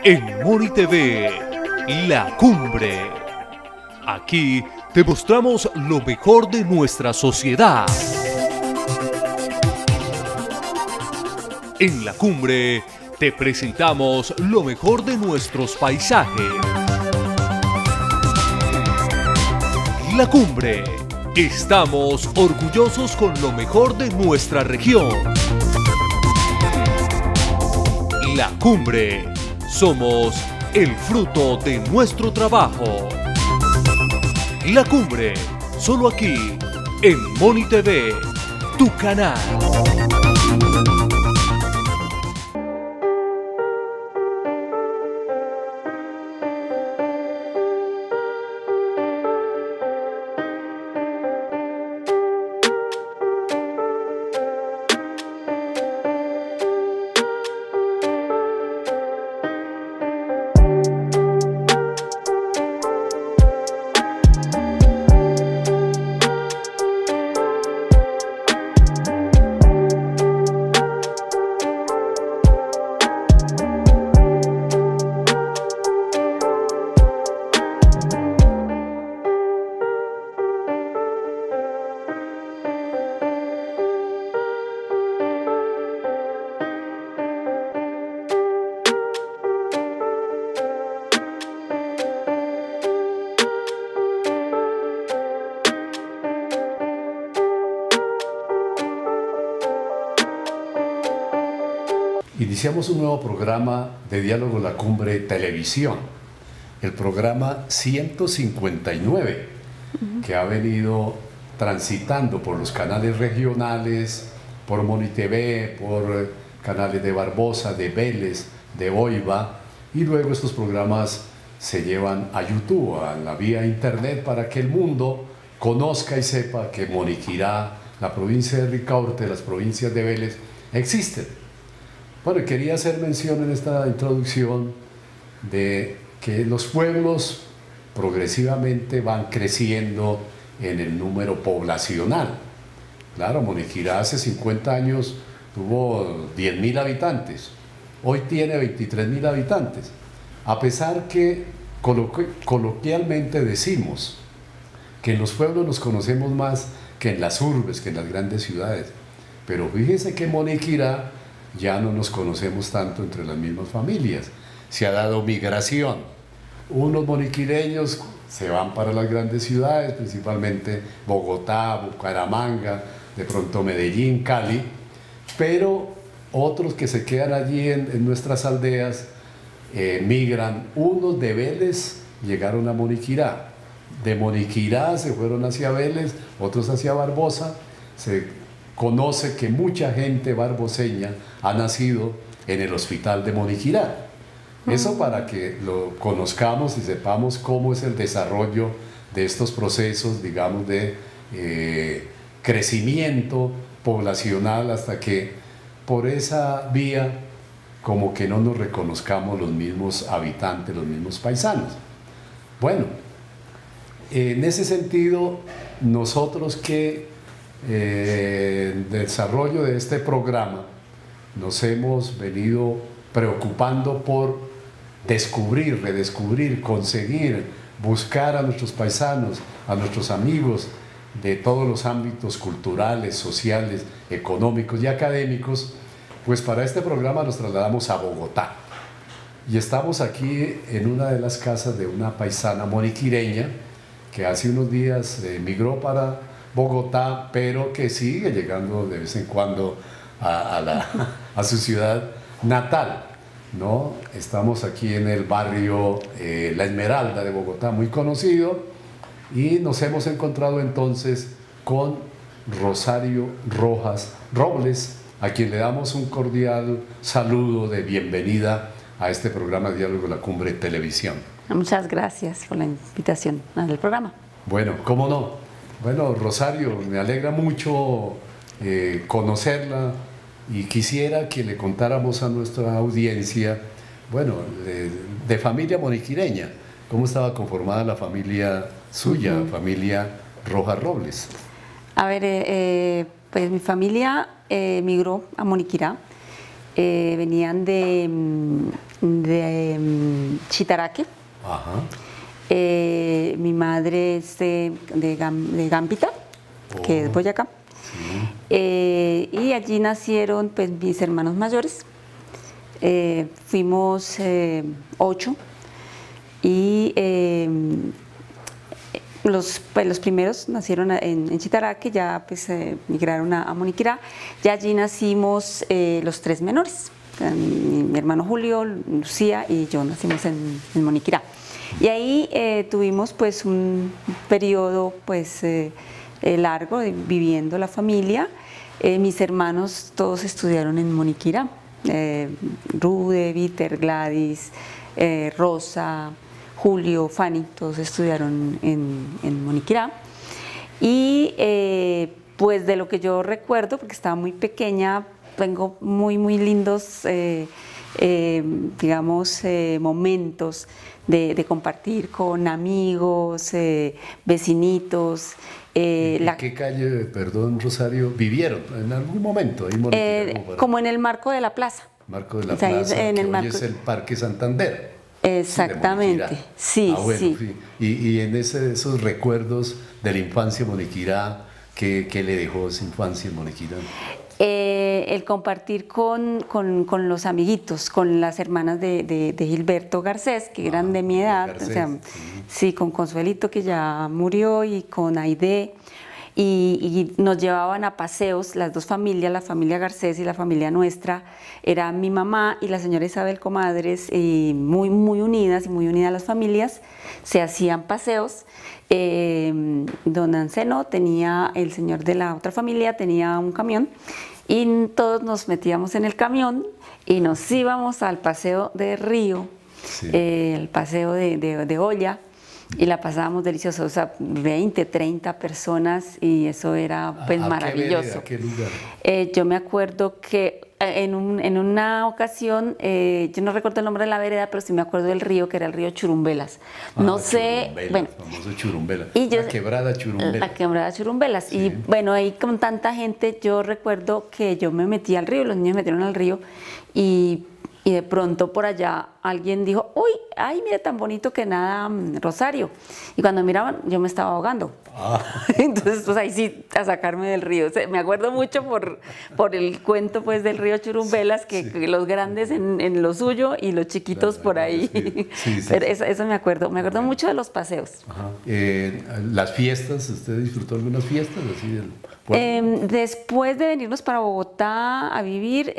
En Moni TV, La Cumbre. Aquí te mostramos lo mejor de nuestra sociedad. En La Cumbre te presentamos lo mejor de nuestros paisajes. La Cumbre. Estamos orgullosos con lo mejor de nuestra región. La Cumbre. Somos el fruto de nuestro trabajo. La Cumbre. Solo aquí, en Moni TV, tu canal. Iniciamos un nuevo programa de Diálogo La Cumbre Televisión, el programa 159, que ha venido transitando por los canales regionales, por Moni TV, por canales de Barbosa, de Vélez, de Oiva, y luego estos programas se llevan a YouTube, a la vía internet, para que el mundo conozca y sepa que Moniquirá, la provincia de Ricaurte, las provincias de Vélez, existen. Bueno, quería hacer mención en esta introducción de que los pueblos progresivamente van creciendo en el número poblacional. Claro, Moniquirá hace 50 años tuvo 10.000 habitantes, hoy tiene 23.000 habitantes, a pesar que coloquialmente decimos que en los pueblos nos conocemos más que en las urbes, que en las grandes ciudades, pero fíjense que Moniquirá ya no nos conocemos tanto entre las mismas familias. Se ha dado migración. Unos moniquireños se van para las grandes ciudades, principalmente Bogotá, Bucaramanga, de pronto Medellín, Cali, pero otros que se quedan allí en nuestras aldeas migran. Unos de Vélez llegaron a Moniquirá, de Moniquirá se fueron hacia Vélez, otros hacia Barbosa. Se conoce que mucha gente barboseña ha nacido en el hospital de Moniquirá. Eso para que lo conozcamos y sepamos cómo es el desarrollo de estos procesos, digamos, de crecimiento poblacional, hasta que por esa vía como que no nos reconozcamos los mismos habitantes, los mismos paisanos. Bueno, en ese sentido, nosotros que desarrollo de este programa nos hemos venido preocupando por descubrir, redescubrir, conseguir, buscar a nuestros paisanos, a nuestros amigos de todos los ámbitos culturales, sociales, económicos y académicos. Pues para este programa nos trasladamos a Bogotá y estamos aquí en una de las casas de una paisana moniquireña que hace unos días emigró para Bogotá, pero que sigue llegando de vez en cuando a su ciudad natal, ¿no? Estamos aquí en el barrio La Esmeralda de Bogotá, muy conocido, y nos hemos encontrado entonces con Rosario Robles, a quien le damos un cordial saludo de bienvenida a este programa Diálogo La Cumbre Televisión. Muchas gracias por la invitación al programa. Bueno, ¿cómo no? Bueno, Rosario, me alegra mucho conocerla y quisiera que le contáramos a nuestra audiencia, bueno, de familia moniquireña, cómo estaba conformada la familia suya, familia Rojas Robles. A ver, pues mi familia migró a Moniquirá, venían de de Chitaraque. Ajá. Mi madre es de Gambita, que es Boyacá. Sí. Y allí nacieron pues, mis hermanos mayores. Fuimos 8 y los primeros nacieron en Chitaraque, ya pues migraron a Moniquirá. Ya allí nacimos los 3 menores. Mi hermano Julio, Lucía y yo nacimos en Moniquirá. Y ahí tuvimos pues un periodo pues largo viviendo la familia. Mis hermanos todos estudiaron en Moniquirá. Rude, Víter, Gladys, Rosa, Julio, Fanny, todos estudiaron en Moniquirá. Y pues de lo que yo recuerdo, porque estaba muy pequeña, tengo muy lindos, digamos, momentos de compartir con amigos, vecinitos. ¿En qué calle, perdón, Rosario, vivieron en algún momento? Ahí en Moniquirá, como en el marco de la plaza. Marco de la O sea, plaza, en que el hoy marco. es el Parque Santander. Exactamente, sí, bueno, sí. Y en esos recuerdos de la infancia en Moniquirá, ¿qué le dejó esa infancia en Moniquirá? El compartir con los amiguitos, con las hermanas de Gilberto Garcés, que eran de mi edad, Garcés, o sea, sí. sí, con Consuelito, que ya murió, y con Aide, y nos llevaban a paseos, las dos familias, la familia Garcés y la familia nuestra, era mi mamá y la señora Isabel Comadres, muy unidas y muy unidas las familias, se hacían paseos. Don Anceno tenía, el señor de la otra familia tenía un camión y todos nos metíamos en el camión y nos íbamos al paseo de Río, Sí. el paseo de olla, y la pasábamos delicioso, o sea, 20, 30 personas, y eso era pues maravilloso. ¿A qué lugar? Yo me acuerdo que en una ocasión, yo no recuerdo el nombre de la vereda, pero sí me acuerdo del río, que era el río Churumbelas. No sé, Churumbelas, bueno. famoso Churumbelas. Y yo, la quebrada Churumbelas. La quebrada Churumbelas. Sí. Y bueno, ahí con tanta gente, yo recuerdo que yo me metí al río, los niños me metieron al río, y de pronto por allá alguien dijo, uy, ay, mira tan bonito que nada Rosario. Y cuando miraban, yo me estaba ahogando. Ah. Entonces, pues ahí sí, a sacarme del río. O sea, me acuerdo mucho por el cuento pues del río Churumbelas, que los grandes en lo suyo y los chiquitos por ahí. Sí, Pero eso me acuerdo mucho de los paseos. Ajá. Las fiestas, ¿usted disfrutó algunas fiestas así del pueblo? Después de venirnos para Bogotá a vivir,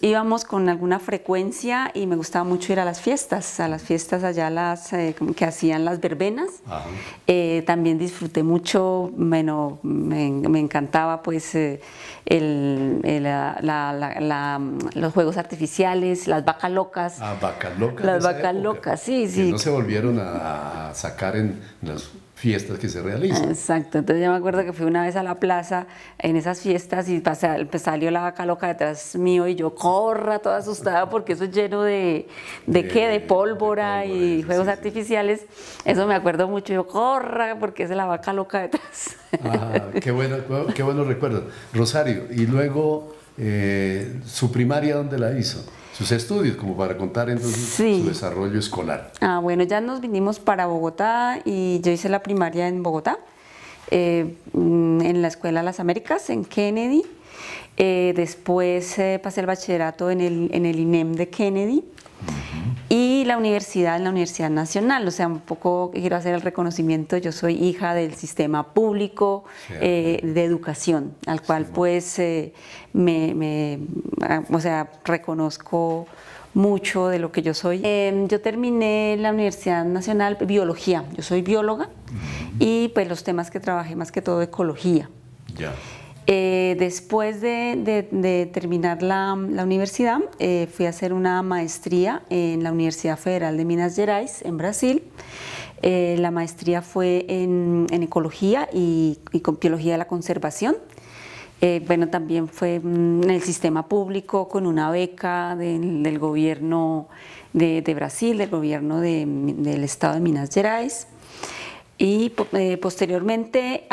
íbamos con alguna frecuencia y me gustaba mucho ir a las fiestas allá que hacían las verbenas. También disfruté mucho, bueno, me encantaba pues los juegos artificiales, las vacas locas. Vacas locas. Las vacas locas, sí. Que no se volvieron a sacar en las fiestas que se realizan. Exacto, entonces yo me acuerdo que fui una vez a la plaza en esas fiestas y salió la vaca loca detrás mío y yo corra toda asustada porque eso es lleno de pólvora y juegos artificiales. Eso me acuerdo mucho, yo corra porque es la vaca loca detrás. Qué buenos recuerdos. Rosario, y luego su primaria, ¿dónde la hizo? Sus estudios, como para contar entonces su desarrollo escolar. Bueno, ya nos vinimos para Bogotá y yo hice la primaria en Bogotá, en la Escuela Las Américas, en Kennedy. Después pasé el bachillerato en el INEM de Kennedy. Y la universidad, en la Universidad Nacional, o sea, un poco quiero hacer el reconocimiento, yo soy hija del sistema público de educación, al cual pues o sea, reconozco mucho de lo que yo soy. Yo terminé la Universidad Nacional biología, yo soy bióloga y pues los temas que trabajé más que todo ecología. Ya. Después de terminar la universidad, fui a hacer una maestría en la Universidad Federal de Minas Gerais, en Brasil. La maestría fue en ecología y con biología de la conservación. Bueno, también fue en el sistema público con una beca del gobierno de Brasil, del gobierno del estado de Minas Gerais. Y posteriormente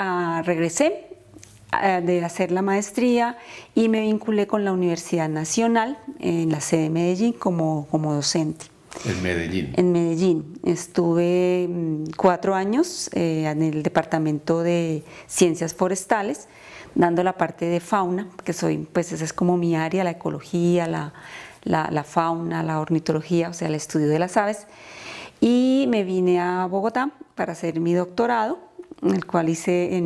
regresé de hacer la maestría y me vinculé con la Universidad Nacional en la sede de Medellín como docente. En Medellín. En Medellín. Estuve 4 años en el Departamento de Ciencias Forestales, dando la parte de fauna, que pues esa es como mi área, la ecología, la fauna, la ornitología, o sea, el estudio de las aves. Y me vine a Bogotá para hacer mi doctorado, el cual hice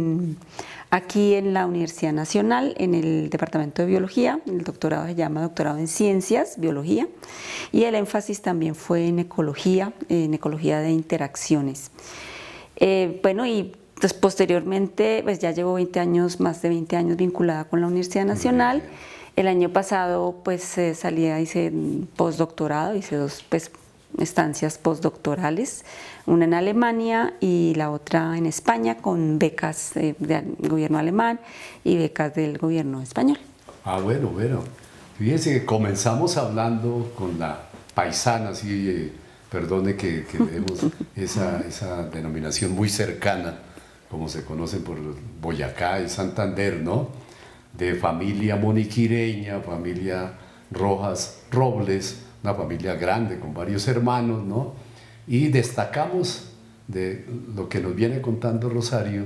aquí en la Universidad Nacional, en el Departamento de Biología. El doctorado se llama Doctorado en Ciencias, Biología, y el énfasis también fue en ecología de interacciones. Bueno, y pues posteriormente, pues ya llevo 20 años, más de 20 años vinculada con la Universidad Nacional. El año pasado pues hice postdoctorado, hice 2 estancias postdoctorales, una en Alemania y la otra en España, con becas del gobierno alemán y becas del gobierno español. Ah, bueno. Fíjense que comenzamos hablando con la paisana, sí, perdone que demos esa denominación muy cercana, como se conocen por Boyacá y Santander, ¿no? De familia moniquireña, familia Rojas Robles, una familia grande con varios hermanos, ¿no? Y destacamos de lo que nos viene contando Rosario,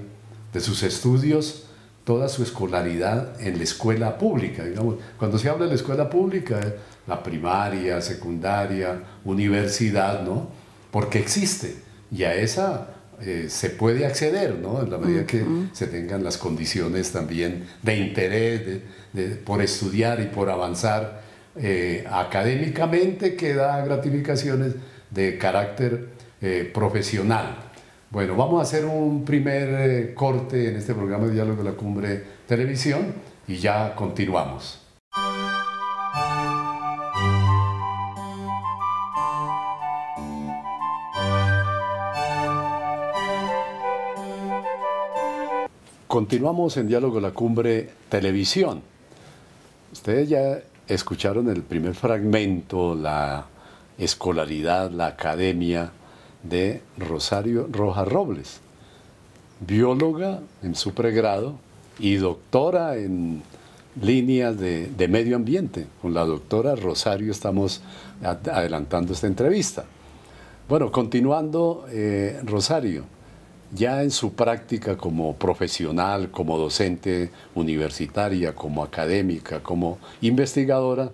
de sus estudios, toda su escolaridad en la escuela pública, digamos. Cuando se habla de la escuela pública, la primaria, secundaria, universidad, ¿no? Porque existe, y a esa se puede acceder, ¿no? En la medida que se tengan las condiciones también de interés, por estudiar y por avanzar académicamente, que da gratificaciones de carácter profesional. Bueno, vamos a hacer un primer corte en este programa de Diálogo de la Cumbre Televisión y ya continuamos. Continuamos en Diálogo de la Cumbre Televisión. Ustedes ya escucharon el primer fragmento, la escolaridad, la academia de Rosario Rojas Robles, bióloga en su pregrado y doctora en líneas de medio ambiente. Con la doctora Rosario estamos adelantando esta entrevista. Bueno, continuando, Rosario, ya en su práctica como profesional, como docente universitaria, como académica, como investigadora,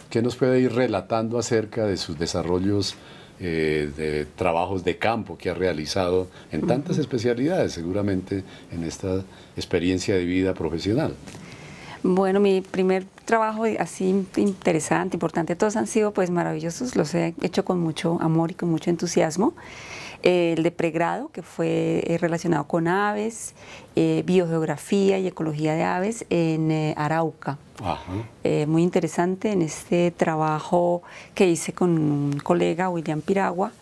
¿qué nos puede ir relatando acerca de sus desarrollos de trabajos de campo que ha realizado en tantas especialidades, seguramente en esta experiencia de vida profesional? Bueno, mi primer trabajo así interesante, importante, todos han sido pues maravillosos, los he hecho con mucho amor y con mucho entusiasmo. El de pregrado, que fue relacionado con aves, biogeografía y ecología de aves en Arauca. Muy interesante en este trabajo que hice con un colega, William Piragua.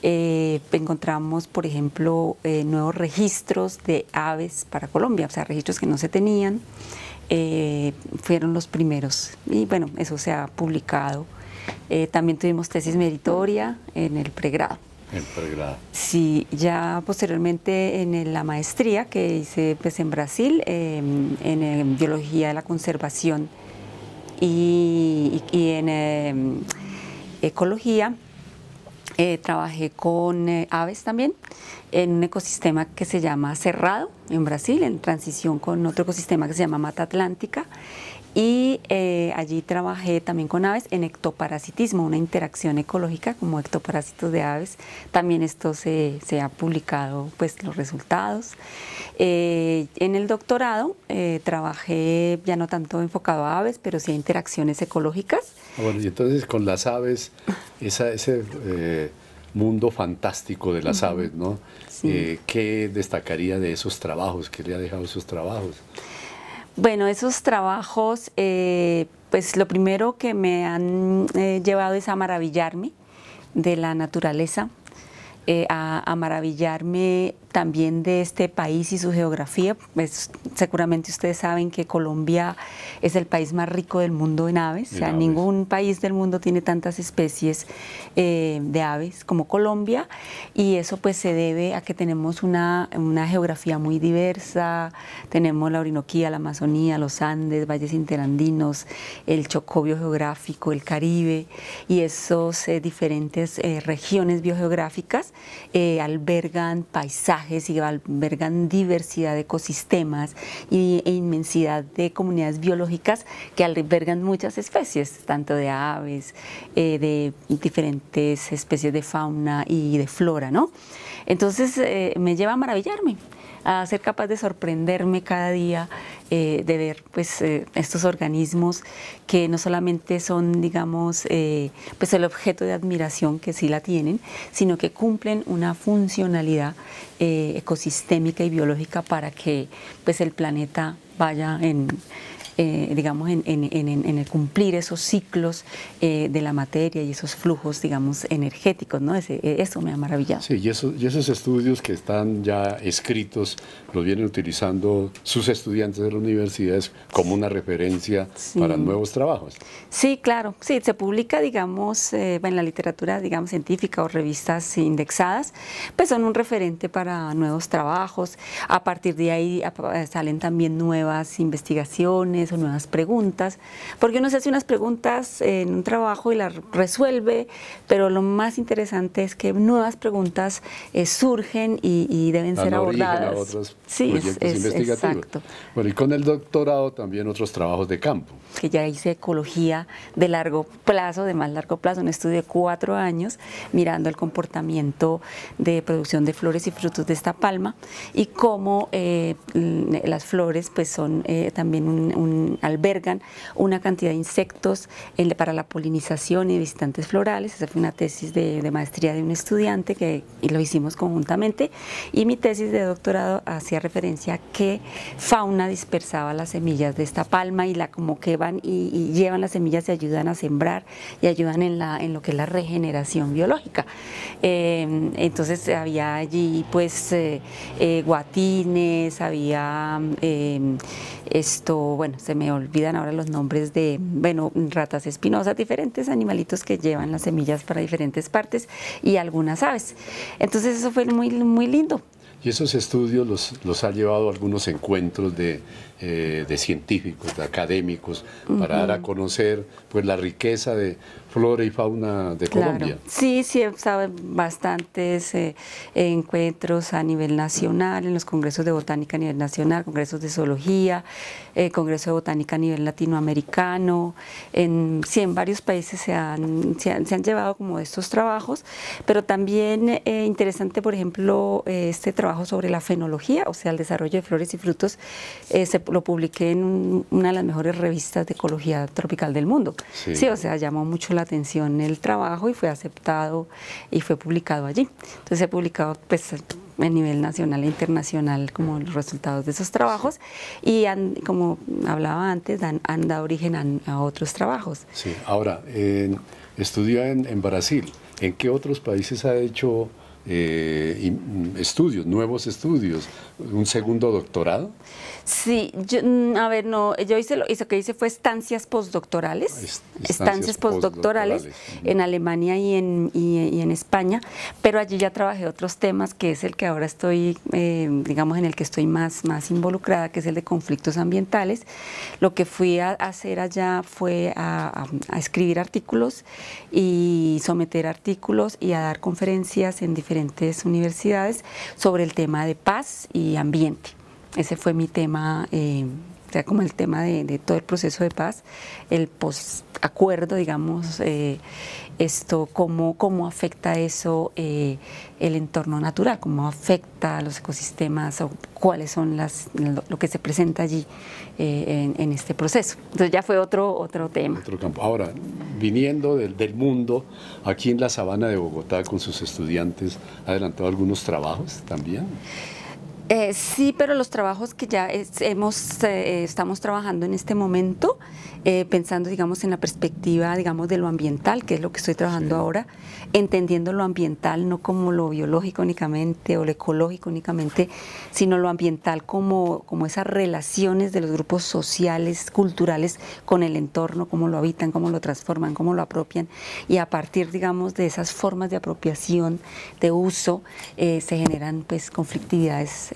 Encontramos, por ejemplo, nuevos registros de aves para Colombia, o sea, registros que no se tenían. Fueron los primeros y bueno, eso se ha publicado. También tuvimos tesis meritoria en el pregrado. El pregrado. Sí, ya posteriormente en la maestría que hice pues, en Brasil, en biología de la conservación y en ecología, trabajé con aves también en un ecosistema que se llama Cerrado en Brasil, en transición con otro ecosistema que se llama Mata Atlántica, y allí trabajé también con aves en ectoparasitismo, una interacción ecológica como ectoparásitos de aves. También esto se ha publicado pues los resultados. En el doctorado trabajé ya no tanto enfocado a aves, pero sí a interacciones ecológicas. Bueno, y entonces con las aves, ese mundo fantástico de las aves, ¿no? Sí. ¿Qué destacaría de esos trabajos? ¿Qué le ha dejado esos trabajos? Bueno, esos trabajos, pues lo primero que me han llevado es a maravillarme de la naturaleza, a maravillarme también de este país y su geografía. Pues, seguramente ustedes saben que Colombia es el país más rico del mundo en aves. O sea, ningún país del mundo tiene tantas especies de aves como Colombia, y eso pues se debe a que tenemos una geografía muy diversa. Tenemos la Orinoquía, la Amazonía, los Andes, valles interandinos, el Chocó biogeográfico, el Caribe, y esos diferentes regiones biogeográficas albergan paisajes y albergan diversidad de ecosistemas e inmensidad de comunidades biológicas que albergan muchas especies, tanto de aves, de diferentes especies de fauna y de flora, ¿no? Entonces me lleva a maravillarme, a ser capaz de sorprenderme cada día, de ver pues estos organismos que no solamente son, digamos, pues el objeto de admiración, que sí la tienen, sino que cumplen una funcionalidad ecosistémica y biológica para que pues el planeta vaya digamos, en el cumplir esos ciclos de la materia y esos flujos, digamos, energéticos, ¿no? Eso me ha maravillado. Sí, y esos estudios que están ya escritos los vienen utilizando sus estudiantes de las universidades como una referencia para nuevos trabajos. Sí, claro, sí, se publica, digamos, en la literatura, digamos, científica o revistas indexadas, pues son un referente para nuevos trabajos. A partir de ahí salen también nuevas investigaciones o nuevas preguntas, porque uno se hace unas preguntas en un trabajo y las resuelve, pero lo más interesante es que nuevas preguntas surgen y deben ser abordadas. A otros proyectos investigativos. Exacto. Bueno, y con el doctorado también otros trabajos de campo. Que ya hice ecología de largo plazo, de más largo plazo, un estudio de 4 años, mirando el comportamiento de producción de flores y frutos de esta palma, y cómo las flores pues son también albergan una cantidad de insectos para la polinización y de visitantes florales. Esa fue una tesis de maestría de un estudiante y lo hicimos conjuntamente, y mi tesis de doctorado hacía referencia a qué fauna dispersaba las semillas de esta palma, y como que van y llevan las semillas y ayudan a sembrar y ayudan en lo que es la regeneración biológica. Entonces había allí pues guatines, había bueno, se me olvidan ahora los nombres de, bueno, ratas espinosas, diferentes animalitos que llevan las semillas para diferentes partes, y algunas aves. Entonces eso fue muy, muy lindo. Y esos estudios los ha llevado a algunos encuentros de científicos, de académicos, para dar a conocer pues la riqueza de flora y fauna de Colombia. Sí, sí, he estado en bastantes encuentros a nivel nacional, en los congresos de botánica a nivel nacional, congresos de zoología, congreso de botánica a nivel latinoamericano. En varios países se han llevado como estos trabajos, pero también interesante, por ejemplo, este trabajo sobre la fenología, o sea, el desarrollo de flores y frutos, lo publiqué en una de las mejores revistas de ecología tropical del mundo. Sí, o sea, llamó mucho la atención el trabajo y fue aceptado y fue publicado allí. Entonces he publicado pues a nivel nacional e internacional como los resultados de esos trabajos, y como hablaba antes, han dado origen a otros trabajos. Sí, ahora, estudió en Brasil. ¿En qué otros países ha hecho estudios, nuevos estudios, un segundo doctorado? Sí, a ver, no, yo lo que hice fue estancias postdoctorales, estancias postdoctorales en Alemania y en España, pero allí ya trabajé otros temas, que es el que ahora estoy, digamos, en el que estoy más involucrada, que es el de conflictos ambientales. Lo que fui a hacer allá fue a escribir artículos y someter artículos y a dar conferencias en diferentes universidades sobre el tema de paz y ambiente. Ese fue mi tema, o sea, como el tema de todo el proceso de paz, el posacuerdo, digamos, cómo afecta eso el entorno natural, cómo afecta a los ecosistemas, o cuáles son lo que se presenta allí en este proceso. Entonces ya fue otro tema. Otro campo. Ahora, viniendo del mundo, aquí en la Sabana de Bogotá con sus estudiantes, ¿ha adelantado algunos trabajos también? Sí, pero los trabajos que ya estamos trabajando en este momento, pensando, digamos, en la perspectiva, digamos, de lo ambiental, que es lo que estoy trabajando ahora, entendiendo lo ambiental no como lo biológico únicamente o lo ecológico únicamente, sino lo ambiental como esas relaciones de los grupos sociales, culturales con el entorno, cómo lo habitan, cómo lo transforman, cómo lo apropian, y a partir, digamos, de esas formas de apropiación, de uso, se generan pues conflictividades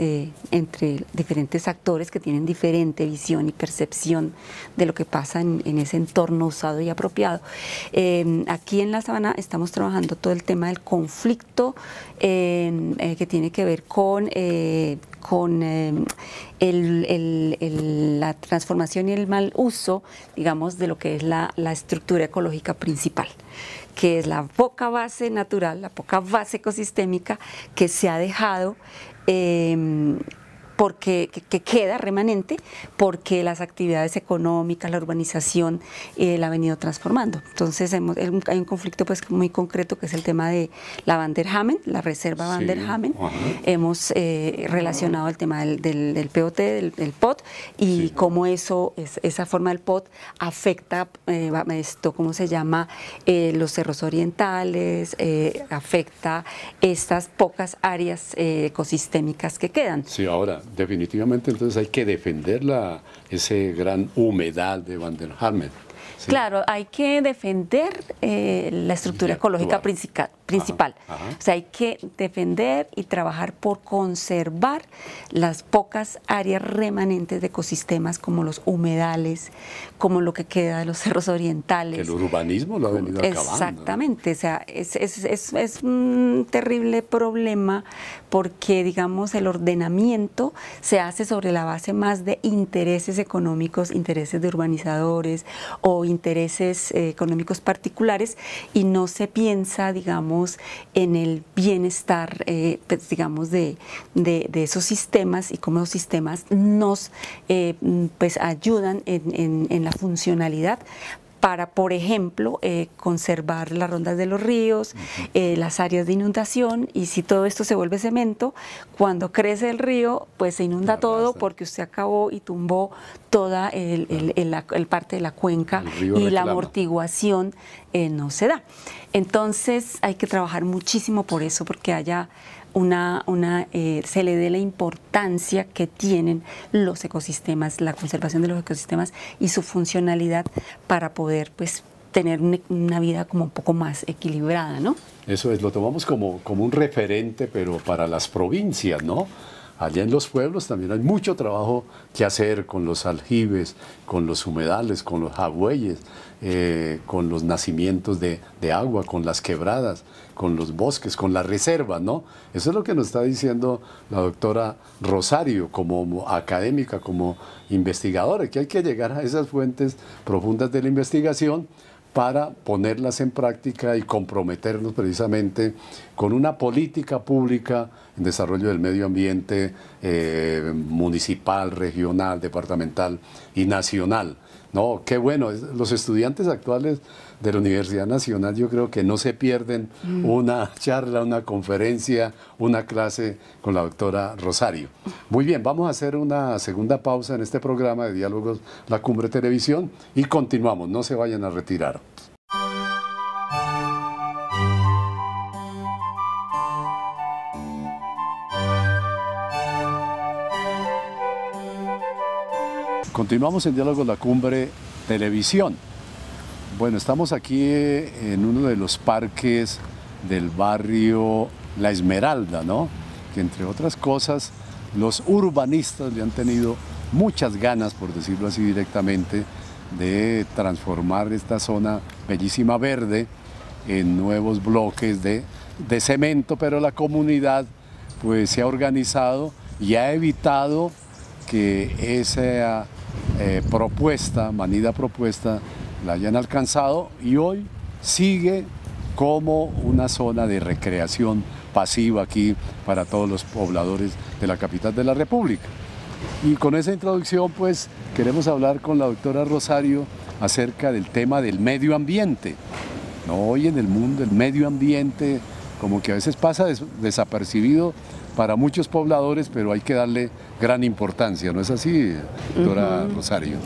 entre diferentes actores que tienen diferente visión y percepción de lo que pasa en ese entorno usado y apropiado. Aquí en La Sabana estamos trabajando todo el tema del conflicto que tiene que ver con la transformación y el mal uso, digamos, de lo que es la estructura ecológica principal, que es la poca base natural, la poca base ecosistémica que se ha dejado porque que queda remanente porque las actividades económicas, la urbanización la ha venido transformando. Entonces hay un conflicto pues muy concreto que es el tema de la Van der Hamen, la reserva Van der Hamen. Hemos relacionado el tema del POT, del POT, y cómo esa forma del POT afecta ¿cómo se llama? Los cerros orientales, afecta estas pocas áreas ecosistémicas que quedan. Sí, ahora, definitivamente entonces hay que defender ese gran humedal de Van der Hamen. ¿Sí? Claro, hay que defender la estructura ecológica principal. O sea, hay que defender y trabajar por conservar las pocas áreas remanentes de ecosistemas como los humedales, como lo que queda de los cerros orientales. El urbanismo lo ha venido acabando. Exactamente, ¿no? O sea, es un terrible problema porque, digamos, el ordenamiento se hace sobre la base más de intereses económicos, intereses de urbanizadores o intereses económicos particulares, y no se piensa, digamos, en el bienestar, pues, digamos, de esos sistemas y cómo los sistemas nos pues ayudan en la funcionalidad para, por ejemplo, conservar las rondas de los ríos, las áreas de inundación, y si todo esto se vuelve cemento, cuando crece el río, pues se inunda todo porque usted acabó y tumbó toda el parte de la cuenca y la amortiguación no se da. Entonces hay que trabajar muchísimo por eso, porque haya se le dé la importancia que tienen los ecosistemas, la conservación de los ecosistemas y su funcionalidad para poder pues tener una vida como un poco más equilibrada, ¿no? Eso es, lo tomamos como un referente, pero para las provincias, ¿no? Allá en los pueblos también hay mucho trabajo que hacer con los aljibes, con los humedales, con los jagüeyes, con los nacimientos de agua, con las quebradas, con los bosques, con las reservas, ¿no? Eso es lo que nos está diciendo la doctora Rosario, como académica, como investigadora, que hay que llegar a esas fuentes profundas de la investigación para ponerlas en práctica y comprometernos precisamente con una política pública en desarrollo del medio ambiente municipal, regional, departamental y nacional. No, qué bueno, los estudiantes actuales de la Universidad Nacional yo creo que no se pierden una charla, una conferencia, una clase con la doctora Rosario. Muy bien, vamos a hacer una segunda pausa en este programa de Diálogos La Cumbre Televisión y continuamos, no se vayan a retirar. Continuamos en Diálogos La Cumbre Televisión. Bueno, estamos aquí en uno de los parques del barrio La Esmeralda, ¿no? Que entre otras cosas, los urbanistas le han tenido muchas ganas, por decirlo así directamente, de transformar esta zona bellísima verde en nuevos bloques de cemento, pero la comunidad pues se ha organizado y ha evitado que esa manida propuesta la hayan alcanzado, y hoy sigue como una zona de recreación pasiva aquí para todos los pobladores de la capital de la República. Y con esa introducción pues queremos hablar con la doctora Rosario acerca del tema del medio ambiente. ¿No? Hoy en el mundo el medio ambiente como que a veces pasa desapercibido para muchos pobladores, pero hay que darle gran importancia, ¿no es así, doctora Rosario?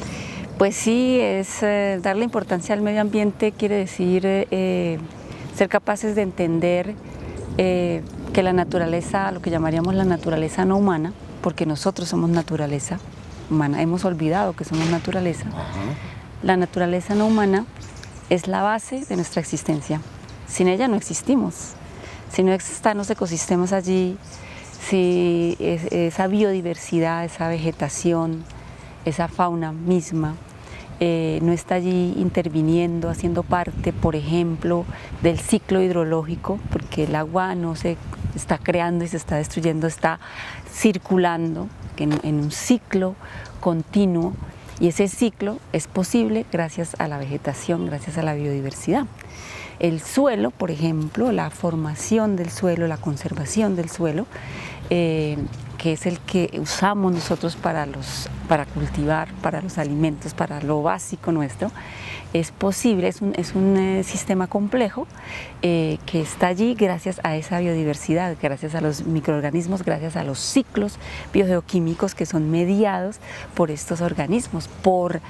Pues sí, es darle importancia al medio ambiente, quiere decir ser capaces de entender que la naturaleza, lo que llamaríamos la naturaleza no humana, porque nosotros somos naturaleza humana, hemos olvidado que somos naturaleza. La naturaleza no humana es la base de nuestra existencia. Sin ella no existimos. Si no están los ecosistemas allí, si esa biodiversidad, esa vegetación, esa fauna misma no está allí interviniendo, haciendo parte, por ejemplo, del ciclo hidrológico, porque el agua no se está creando y se está destruyendo, está circulando en un ciclo continuo, y ese ciclo es posible gracias a la vegetación, gracias a la biodiversidad. El suelo, por ejemplo, la formación del suelo, la conservación del suelo, que es el que usamos nosotros para cultivar, para los alimentos, para lo básico nuestro, es posible, es un sistema complejo que está allí gracias a esa biodiversidad, gracias a los microorganismos, gracias a los ciclos biogeoquímicos que son mediados por estos organismos, por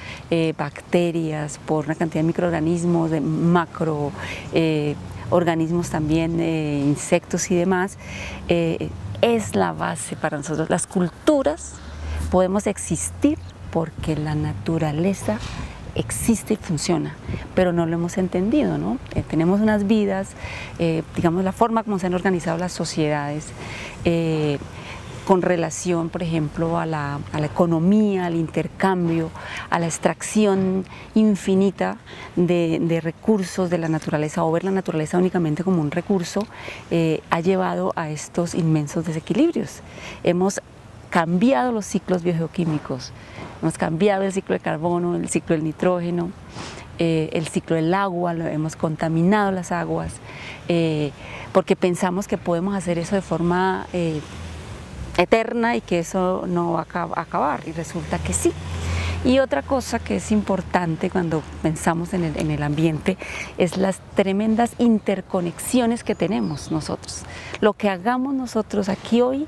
bacterias, por una cantidad de microorganismos, de macroorganismos también, insectos y demás. Es la base para nosotros. Las culturas podemos existir porque la naturaleza existe y funciona, pero no lo hemos entendido, ¿no? Tenemos unas vidas, digamos la forma como se han organizado las sociedades, con relación, por ejemplo, a la economía, al intercambio, a la extracción infinita de recursos de la naturaleza, o ver la naturaleza únicamente como un recurso, ha llevado a estos inmensos desequilibrios. Hemos cambiado los ciclos biogeoquímicos, hemos cambiado el ciclo de carbono, el ciclo del nitrógeno, el ciclo del agua, hemos contaminado las aguas, porque pensamos que podemos hacer eso de forma eterna y que eso no va a acabar, y resulta que sí. Y otra cosa que es importante cuando pensamos en el ambiente es las tremendas interconexiones que tenemos nosotros. Lo que hagamos nosotros aquí hoy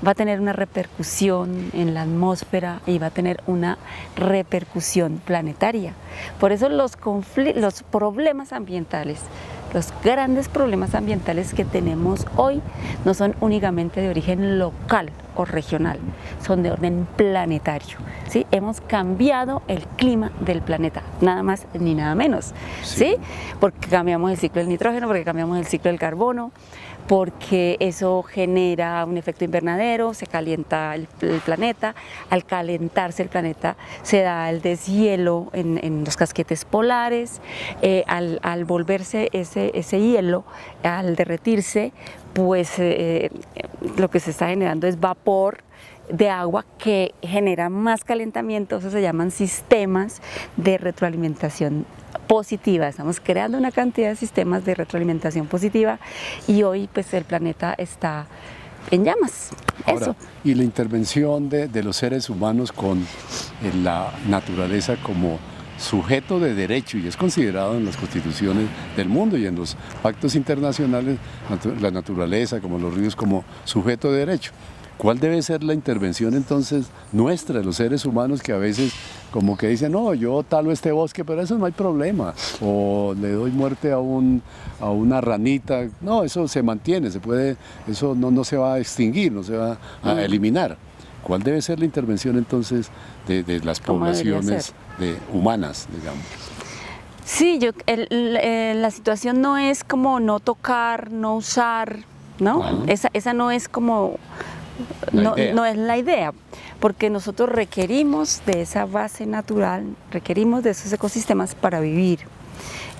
va a tener una repercusión en la atmósfera y va a tener una repercusión planetaria. Por eso los problemas ambientales, los grandes problemas ambientales que tenemos hoy no son únicamente de origen local o regional, son de orden planetario, ¿sí? Hemos cambiado el clima del planeta, nada más ni nada menos, ¿sí? Porque cambiamos el ciclo del nitrógeno, porque cambiamos el ciclo del carbono, porque eso genera un efecto invernadero, se calienta el planeta, al calentarse el planeta se da el deshielo en los casquetes polares, al volverse ese hielo, al derretirse, pues lo que se está generando es vapor de agua que genera más calentamiento. Eso se llaman sistemas de retroalimentación positiva. Estamos creando una cantidad de sistemas de retroalimentación positiva y hoy pues el planeta está en llamas. Ahora, eso. Y la intervención de los seres humanos con la naturaleza como sujeto de derecho, y es considerado en las constituciones del mundo y en los pactos internacionales, la naturaleza como los ríos como sujeto de derecho. ¿Cuál debe ser la intervención entonces nuestra, de los seres humanos, que a veces como que dicen, no, yo talo este bosque, pero eso no hay problema, o le doy muerte a una ranita? No, eso se mantiene, se puede, eso no se va a extinguir, no se va a eliminar. ¿Cuál debe ser la intervención entonces de las poblaciones humanas, digamos? Sí, la situación no es como no tocar, no usar, ¿no? Esa no es como... No es la idea, porque nosotros requerimos de esa base natural, requerimos de esos ecosistemas para vivir.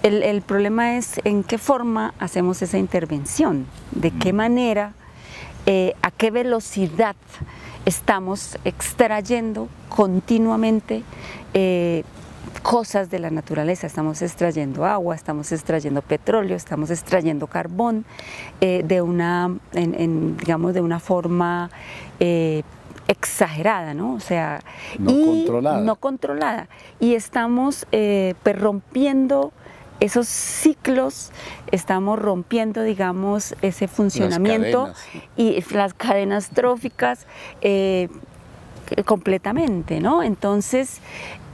El problema es en qué forma hacemos esa intervención, de qué manera, a qué velocidad estamos extrayendo continuamente cosas de la naturaleza. Estamos extrayendo agua, estamos extrayendo petróleo, estamos extrayendo carbón digamos, de una forma exagerada, ¿no? O sea, no controlada. No controlada. Y estamos rompiendo esos ciclos, estamos rompiendo, digamos, ese funcionamiento y las cadenas tróficas completamente, ¿no? Entonces,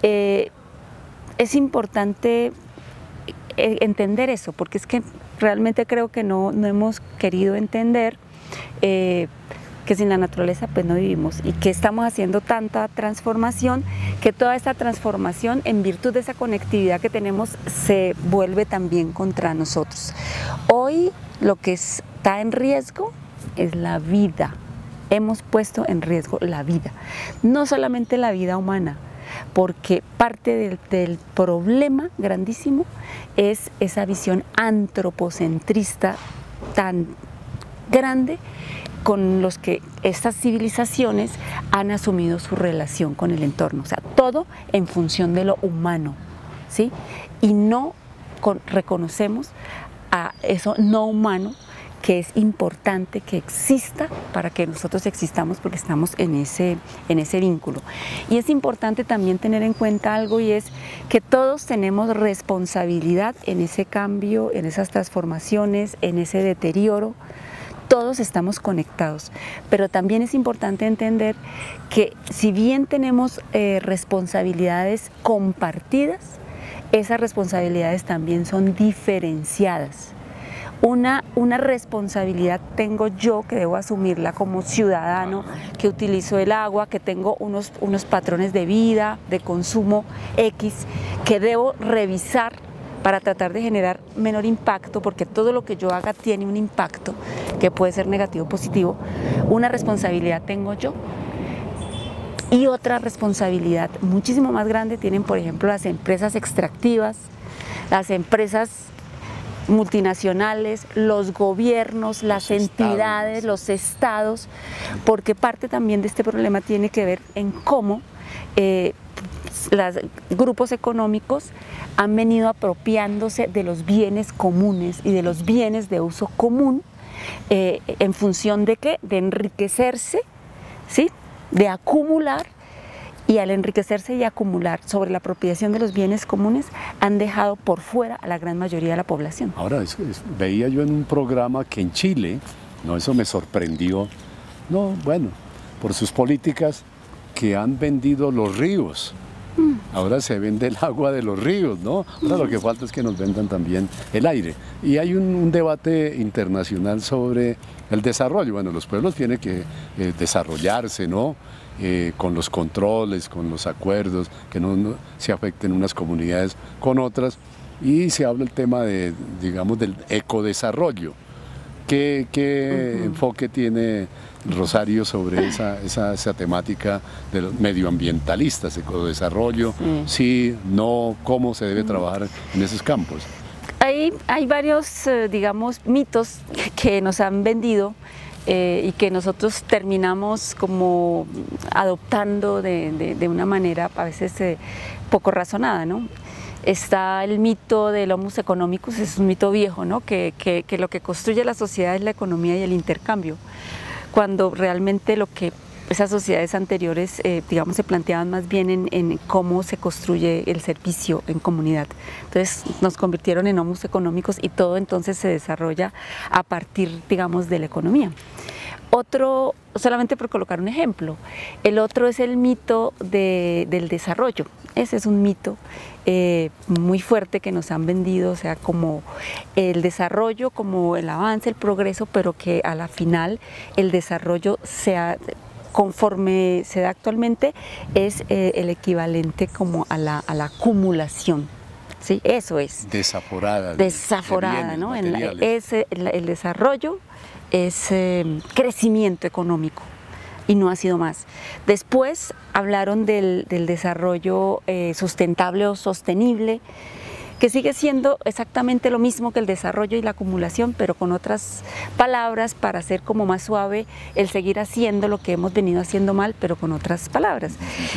es importante entender eso, porque es que realmente creo que no hemos querido entender que sin la naturaleza pues no vivimos y que estamos haciendo tanta transformación que toda esta transformación en virtud de esa conectividad que tenemos se vuelve también contra nosotros. Hoy lo que está en riesgo es la vida, hemos puesto en riesgo la vida, no solamente la vida humana, porque parte del problema grandísimo es esa visión antropocentrista tan grande con los que estas civilizaciones han asumido su relación con el entorno, o sea, todo en función de lo humano, ¿sí? Y no reconocemos a eso no humano que es importante que exista para que nosotros existamos, porque estamos en ese vínculo. Y es importante también tener en cuenta algo, y es que todos tenemos responsabilidad en ese cambio, en esas transformaciones, en ese deterioro. Todos estamos conectados, pero también es importante entender que si bien tenemos responsabilidades compartidas, esas responsabilidades también son diferenciadas. Una responsabilidad tengo yo, que debo asumirla como ciudadano, que utilizo el agua, que tengo unos patrones de vida, de consumo X, que debo revisar para tratar de generar menor impacto, porque todo lo que yo haga tiene un impacto que puede ser negativo o positivo. Una responsabilidad tengo yo, y otra responsabilidad muchísimo más grande tienen, por ejemplo, las empresas extractivas, las empresas multinacionales, los gobiernos, las entidades, los estados, porque parte también de este problema tiene que ver en cómo los grupos económicos han venido apropiándose de los bienes comunes y de los bienes de uso común en función de ¿qué? De enriquecerse, ¿sí? De acumular, y al enriquecerse y acumular sobre la apropiación de los bienes comunes han dejado por fuera a la gran mayoría de la población. Ahora, veía yo en un programa que en Chile, no, eso me sorprendió, no, bueno, por sus políticas, que han vendido los ríos. Ahora se vende el agua de los ríos, ¿no? Ahora lo que falta es que nos vendan también el aire. Y hay un debate internacional sobre el desarrollo. Bueno, los pueblos tienen que desarrollarse, ¿no? Con los controles, con los acuerdos, que no se afecten unas comunidades con otras. Y se habla el tema de, digamos, del ecodesarrollo. ¿Qué enfoque tiene Rosario sobre esa temática de los medioambientalistas, ecodesarrollo? Sí, no, ¿cómo se debe trabajar en esos campos? Hay varios, digamos, mitos que nos han vendido y que nosotros terminamos como adoptando de una manera a veces poco razonada, ¿no? Está el mito del homus economicus, es un mito viejo, ¿no? Que lo que construye la sociedad es la economía y el intercambio, cuando realmente lo que esas sociedades anteriores, digamos, se planteaban más bien en cómo se construye el servicio en comunidad. Entonces nos convirtieron en homus económicos y todo entonces se desarrolla a partir, digamos, de la economía. Otro, solamente por colocar un ejemplo, el otro es el mito del desarrollo. Ese es un mito muy fuerte que nos han vendido, o sea, como el desarrollo, como el avance, el progreso, pero que a la final el desarrollo conforme se da actualmente es el equivalente como a la acumulación. Sí, eso es. Desaforada. Desaforada, ¿no? El desarrollo es crecimiento económico y no ha sido más. Después hablaron del desarrollo sustentable o sostenible, que sigue siendo exactamente lo mismo que el desarrollo y la acumulación, pero con otras palabras para hacer como más suave el seguir haciendo lo que hemos venido haciendo mal, pero con otras palabras.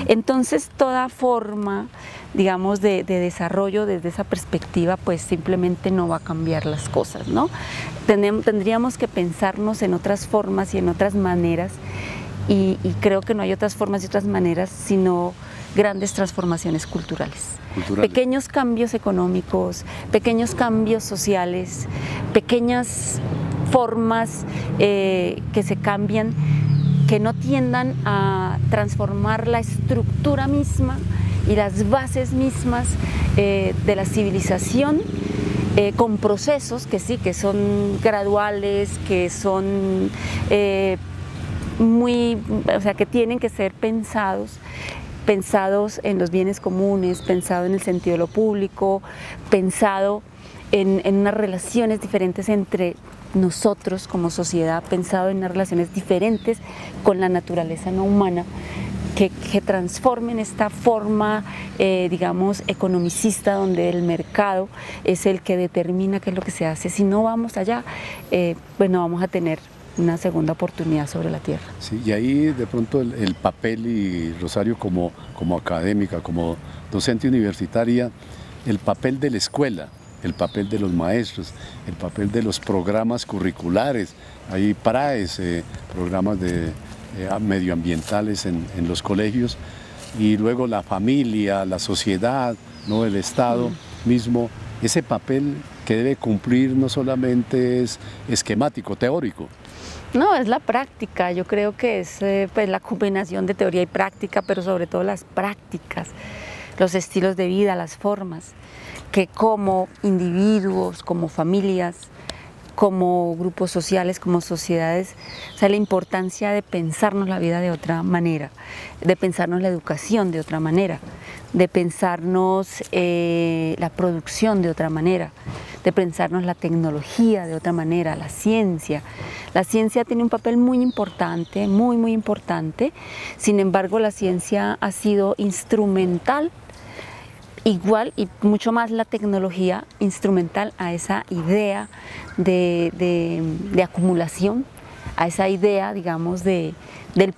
Entonces toda forma, digamos, de desarrollo desde esa perspectiva, pues simplemente no va a cambiar las cosas, ¿no? Tendríamos que pensarnos en otras formas y en otras maneras, y creo que no hay otras formas y otras maneras, sino grandes transformaciones culturales. Pequeños cambios económicos, pequeños cambios sociales, pequeñas formas que se cambian, que no tiendan a transformar la estructura misma y las bases mismas de la civilización, con procesos que sí, que son graduales, que son que tienen que ser pensados en los bienes comunes, pensado en el sentido de lo público, pensado en unas relaciones diferentes entre nosotros como sociedad, pensado en unas relaciones diferentes con la naturaleza no humana, que transformen esta forma, digamos, economicista, donde el mercado es el que determina qué es lo que se hace. Si no vamos allá, pues no vamos a tener una segunda oportunidad sobre la tierra. Sí, y ahí de pronto el papel, y Rosario como académica, como docente universitaria, el papel de la escuela, el papel de los maestros, el papel de los programas curriculares. Hay PRAES, programas medioambientales en los colegios, y luego la familia, la sociedad, ¿no? El Estado mismo. Ese papel que debe cumplir no solamente es esquemático, teórico. No, es la práctica. Yo creo que es pues, la combinación de teoría y práctica, pero sobre todo las prácticas, los estilos de vida, las formas, que como individuos, como familias, como grupos sociales, como sociedades, o sea, la importancia de pensarnos la vida de otra manera, de pensarnos la educación de otra manera, de pensarnos la producción de otra manera, de pensarnos la tecnología de otra manera, la ciencia. La ciencia tiene un papel muy importante, muy importante. Sin embargo, la ciencia ha sido instrumental, igual y mucho más la tecnología, instrumental a esa idea de acumulación, a esa idea, digamos, del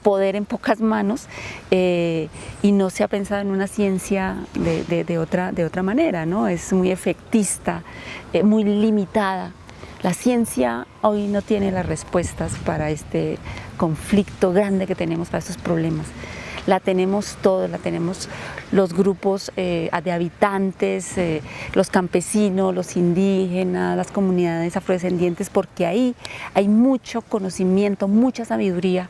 poder en pocas manos, y no se ha pensado en una ciencia de otra manera, ¿no? Es muy efectista, muy limitada. La ciencia hoy no tiene las respuestas para este conflicto grande que tenemos, para estos problemas. La tenemos todos, la tenemos los grupos de habitantes, los campesinos, los indígenas, las comunidades afrodescendientes, porque ahí hay mucho conocimiento, mucha sabiduría,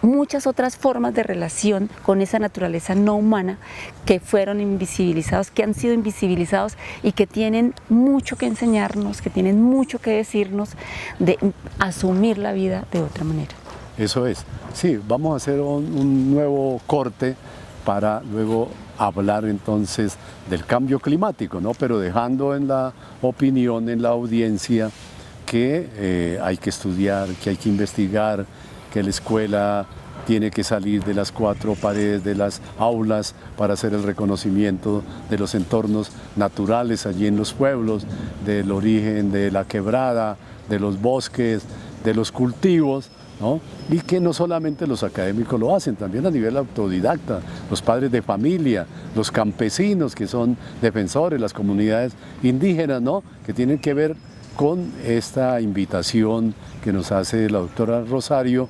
muchas otras formas de relación con esa naturaleza no humana que fueron invisibilizados, que han sido invisibilizados y que tienen mucho que enseñarnos, que tienen mucho que decirnos de asumir la vida de otra manera. Eso es. Sí, vamos a hacer un nuevo corte para luego hablar entonces del cambio climático, ¿no? Pero dejando en la opinión, en la audiencia, que hay que estudiar, que hay que investigar, que la escuela tiene que salir de las cuatro paredes de las aulas para hacer el reconocimiento de los entornos naturales allí en los pueblos, del origen de la quebrada, de los bosques, de los cultivos, ¿no? Y que no solamente los académicos lo hacen, también a nivel autodidacta, los padres de familia, los campesinos que son defensores, las comunidades indígenas, ¿no? Que tienen que ver con esta invitación que nos hace la doctora Rosario,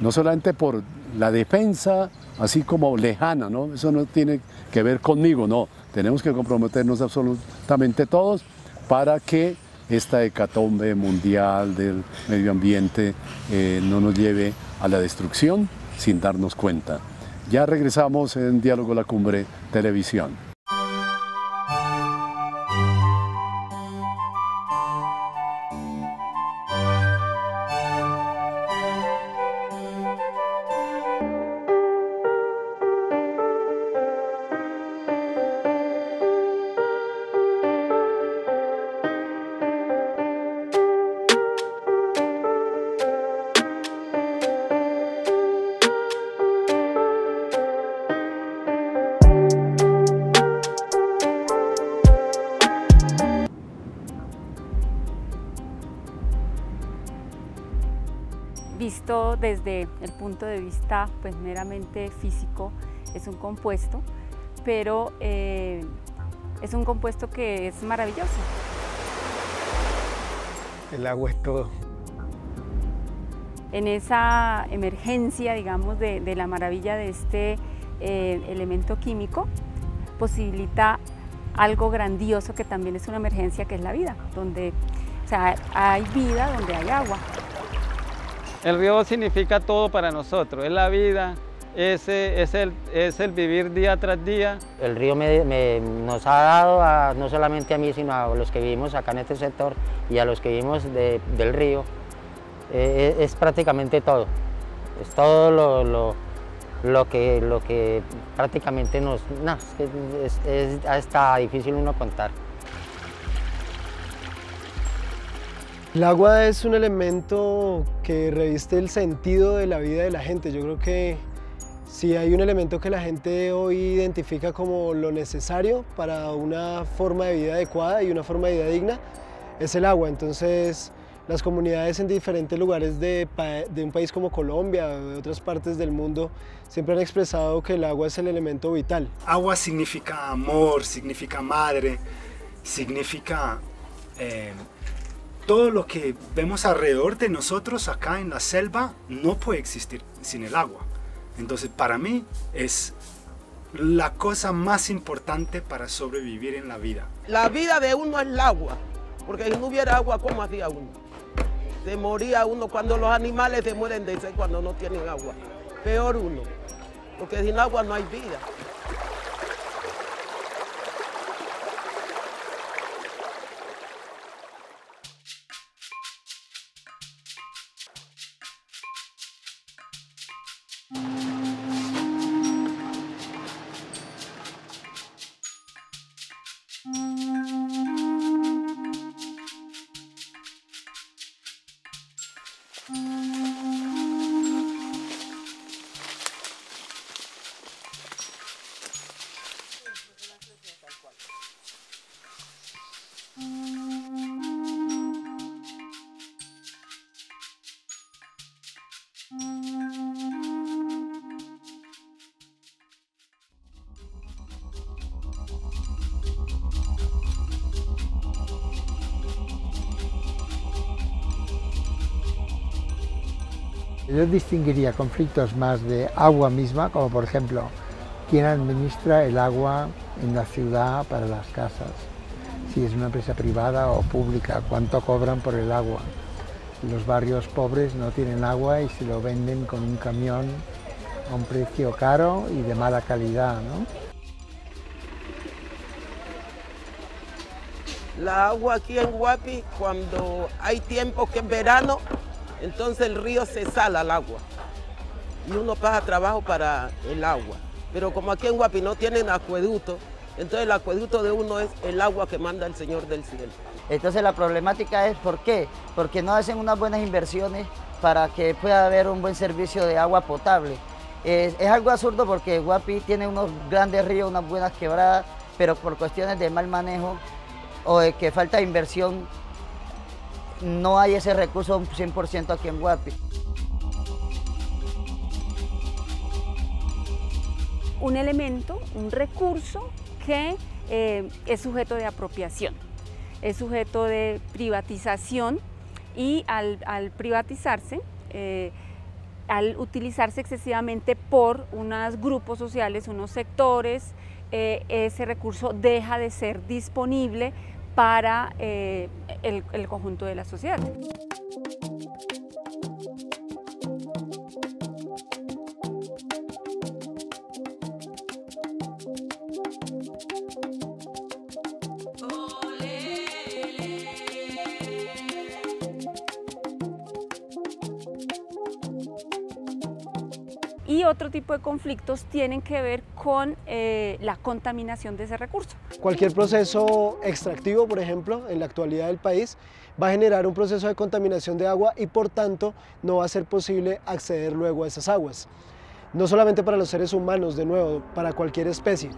no solamente por la defensa así como lejana, ¿no? Eso no tiene que ver conmigo, no, tenemos que comprometernos absolutamente todos para que esta hecatombe mundial del medio ambiente no nos lleve a la destrucción sin darnos cuenta. Ya regresamos en Diálogo La Cumbre Televisión. Visto desde el punto de vista pues, meramente físico, es un compuesto, pero es un compuesto que es maravilloso. El agua es todo. En esa emergencia, digamos, de la maravilla de este elemento químico, posibilita algo grandioso que también es una emergencia, que es la vida, donde o sea, hay vida donde hay agua. El río significa todo para nosotros, es la vida, es el vivir día tras día. El río nos ha dado, no solamente a mí, sino a los que vivimos acá en este sector y a los que vivimos del río, es prácticamente todo. Es todo lo que prácticamente nos... No, es hasta difícil uno contar. El agua es un elemento que reviste el sentido de la vida de la gente. Yo creo que si hay un elemento que la gente hoy identifica como lo necesario para una forma de vida adecuada y una forma de vida digna, es el agua. Entonces, las comunidades en diferentes lugares de un país como Colombia o de otras partes del mundo siempre han expresado que el agua es el elemento vital. Agua significa amor, significa madre, significa todo lo que vemos alrededor de nosotros acá en la selva no puede existir sin el agua. Entonces para mí es la cosa más importante para sobrevivir en la vida. La vida de uno es el agua, porque si no hubiera agua, ¿cómo hacía uno? Se moría uno cuando los animales se mueren de sed cuando no tienen agua. Peor uno, porque sin agua no hay vida. Yo distinguiría conflictos más de agua misma, como por ejemplo, quién administra el agua en la ciudad para las casas, si es una empresa privada o pública, cuánto cobran por el agua. Los barrios pobres no tienen agua y se lo venden con un camión a un precio caro y de mala calidad, ¿no? La agua aquí en Guapi, cuando hay tiempo que es verano, entonces el río se sala el agua y uno paga trabajo para el agua. Pero como aquí en Guapi no tienen acueducto, entonces el acueducto de uno es el agua que manda el Señor del cielo. Entonces la problemática es ¿por qué? Porque no hacen unas buenas inversiones para que pueda haber un buen servicio de agua potable. Es algo absurdo porque Guapi tiene unos grandes ríos, unas buenas quebradas, pero por cuestiones de mal manejo o de que falta inversión, no hay ese recurso 100% aquí en Guapi. Un elemento, un recurso que es sujeto de apropiación, es sujeto de privatización y al privatizarse, al utilizarse excesivamente por unos grupos sociales, unos sectores, ese recurso deja de ser disponible para el conjunto de la sociedad. Y otro tipo de conflictos tienen que ver con la contaminación de ese recurso. Cualquier proceso extractivo, por ejemplo, en la actualidad del país, va a generar un proceso de contaminación de agua y por tanto no va a ser posible acceder luego a esas aguas. No solamente para los seres humanos, de nuevo, para cualquier especie.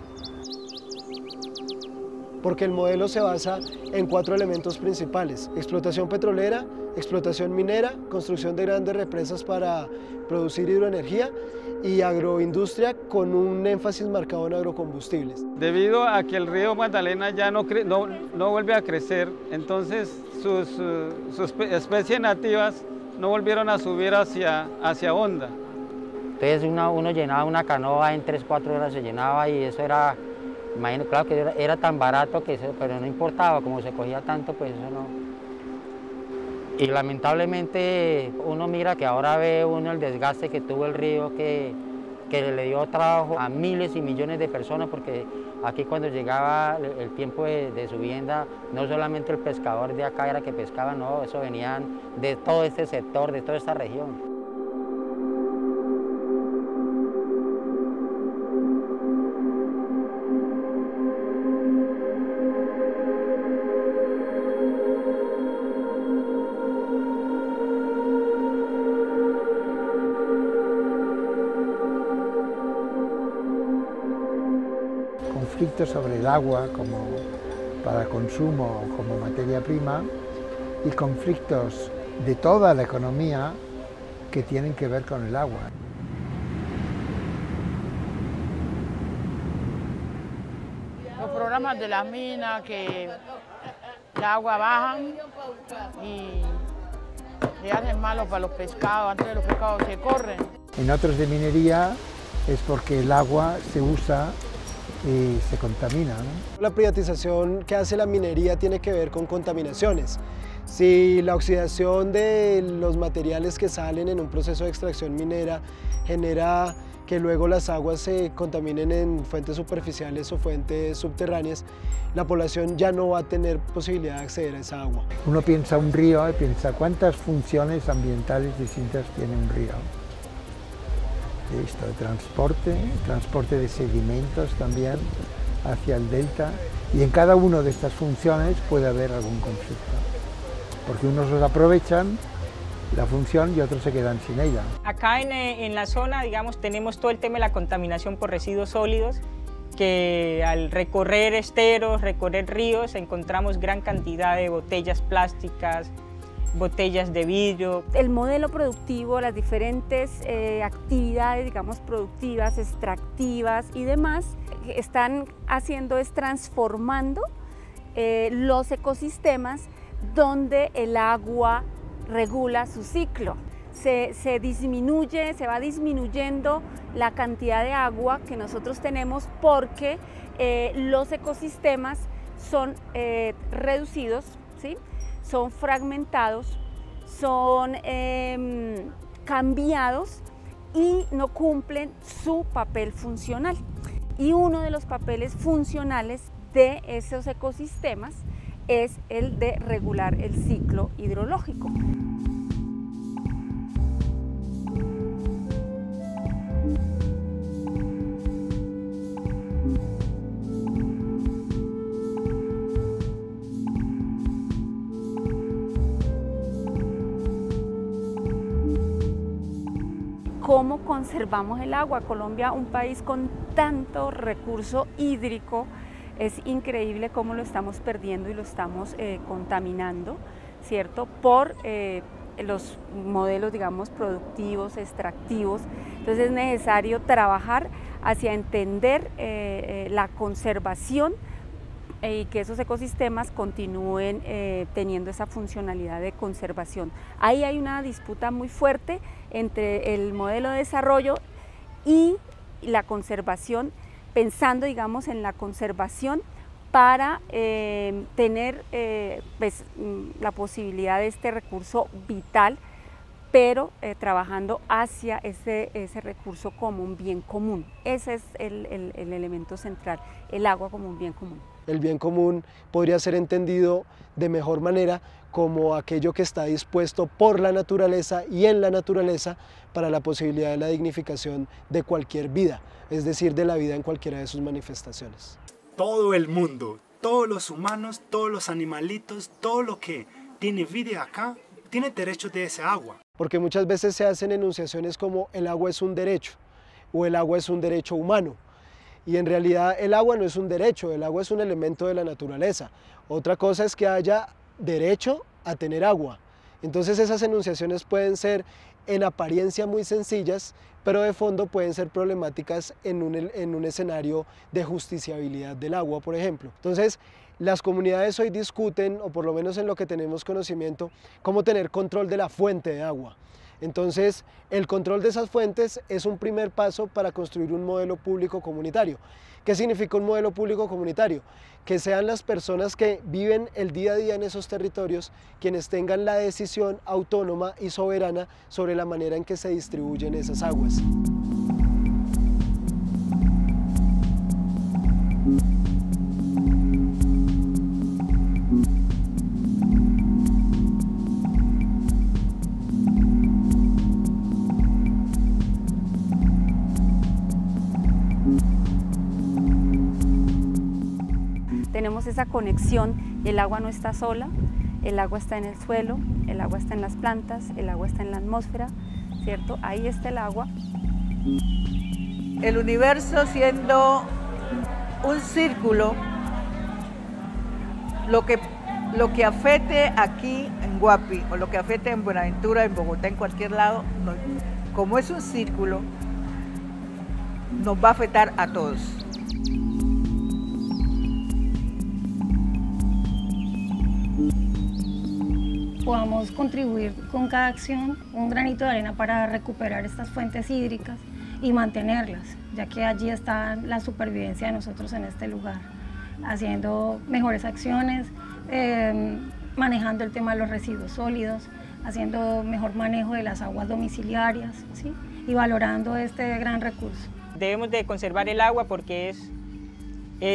Porque el modelo se basa en 4 elementos principales: explotación petrolera, explotación minera, construcción de grandes represas para producir hidroenergía y agroindustria con un énfasis marcado en agrocombustibles. Debido a que el río Magdalena ya no vuelve a crecer, entonces sus especies nativas no volvieron a subir hacia Honda. Entonces uno llenaba una canoa en 3-4 horas, se llenaba y eso era, imagino, claro que era tan barato que eso, pero no importaba, como se cogía tanto, pues eso no. Y lamentablemente uno mira que ahora ve uno el desgaste que tuvo el río, que le dio trabajo a miles y millones de personas, porque aquí cuando llegaba el tiempo de subienda, no solamente el pescador de acá era que pescaba, no, eso venían de todo este sector, de toda esta región. Conflictos sobre el agua como para consumo o como materia prima y conflictos de toda la economía que tienen que ver con el agua. Los programas de la mina, que el agua baja y le hacen malo para los pescados, antes de los pescados se corren. En otros de minería es porque el agua se usa y se contamina, ¿no? La privatización que hace la minería tiene que ver con contaminaciones. Si la oxidación de los materiales que salen en un proceso de extracción minera genera que luego las aguas se contaminen en fuentes superficiales o fuentes subterráneas, la población ya no va a tener posibilidad de acceder a esa agua. Uno piensa un río y piensa cuántas funciones ambientales distintas tiene un río. Esto, transporte de sedimentos también hacia el delta, y en cada una de estas funciones puede haber algún conflicto, porque unos los aprovechan la función y otros se quedan sin ella. Acá en la zona, digamos, tenemos todo el tema de la contaminación por residuos sólidos, que al recorrer esteros, recorrer ríos, encontramos gran cantidad de botellas plásticas, botellas de vidrio. El modelo productivo, las diferentes actividades, digamos, productivas, extractivas y demás, están haciendo es transformando los ecosistemas donde el agua regula su ciclo. Se va disminuyendo la cantidad de agua que nosotros tenemos porque los ecosistemas son reducidos, ¿sí? Son fragmentados, son cambiados y no cumplen su papel funcional. Y uno de los papeles funcionales de esos ecosistemas es el de regular el ciclo hidrológico. ¿Cómo conservamos el agua? Colombia, un país con tanto recurso hídrico, es increíble cómo lo estamos perdiendo y lo estamos contaminando, ¿cierto? Por los modelos, digamos, productivos, extractivos. Entonces es necesario trabajar hacia entender la conservación y que esos ecosistemas continúen teniendo esa funcionalidad de conservación. Ahí hay una disputa muy fuerte entre el modelo de desarrollo y la conservación, pensando, digamos, en la conservación para tener pues, la posibilidad de este recurso vital, pero trabajando hacia ese recurso como un bien común. Ese es el elemento central, el agua como un bien común. El bien común podría ser entendido de mejor manera como aquello que está dispuesto por la naturaleza y en la naturaleza para la posibilidad de la dignificación de cualquier vida, es decir, de la vida en cualquiera de sus manifestaciones. Todo el mundo, todos los humanos, todos los animalitos, todo lo que tiene vida acá, tiene derecho de ese agua. Porque muchas veces se hacen enunciaciones como el agua es un derecho o el agua es un derecho humano. Y en realidad el agua no es un derecho, el agua es un elemento de la naturaleza. Otra cosa es que haya derecho a tener agua. Entonces esas enunciaciones pueden ser en apariencia muy sencillas, pero de fondo pueden ser problemáticas en un escenario de justiciabilidad del agua, por ejemplo. Entonces las comunidades hoy discuten, o por lo menos en lo que tenemos conocimiento, cómo tener control de la fuente de agua. Entonces, el control de esas fuentes es un primer paso para construir un modelo público comunitario. ¿Qué significa un modelo público comunitario? Que sean las personas que viven el día a día en esos territorios quienes tengan la decisión autónoma y soberana sobre la manera en que se distribuyen esas aguas. Tenemos esa conexión, el agua no está sola, el agua está en el suelo, el agua está en las plantas, el agua está en la atmósfera, ¿cierto? Ahí está el agua. El universo siendo un círculo, lo que afecte aquí en Guapi o lo que afecte en Buenaventura, en Bogotá, en cualquier lado, como es un círculo, nos va a afectar a todos. Podamos contribuir con cada acción un granito de arena para recuperar estas fuentes hídricas y mantenerlas, ya que allí está la supervivencia de nosotros en este lugar, haciendo mejores acciones, manejando el tema de los residuos sólidos, haciendo mejor manejo de las aguas domiciliarias, ¿sí? Y valorando este gran recurso. Debemos de conservar el agua porque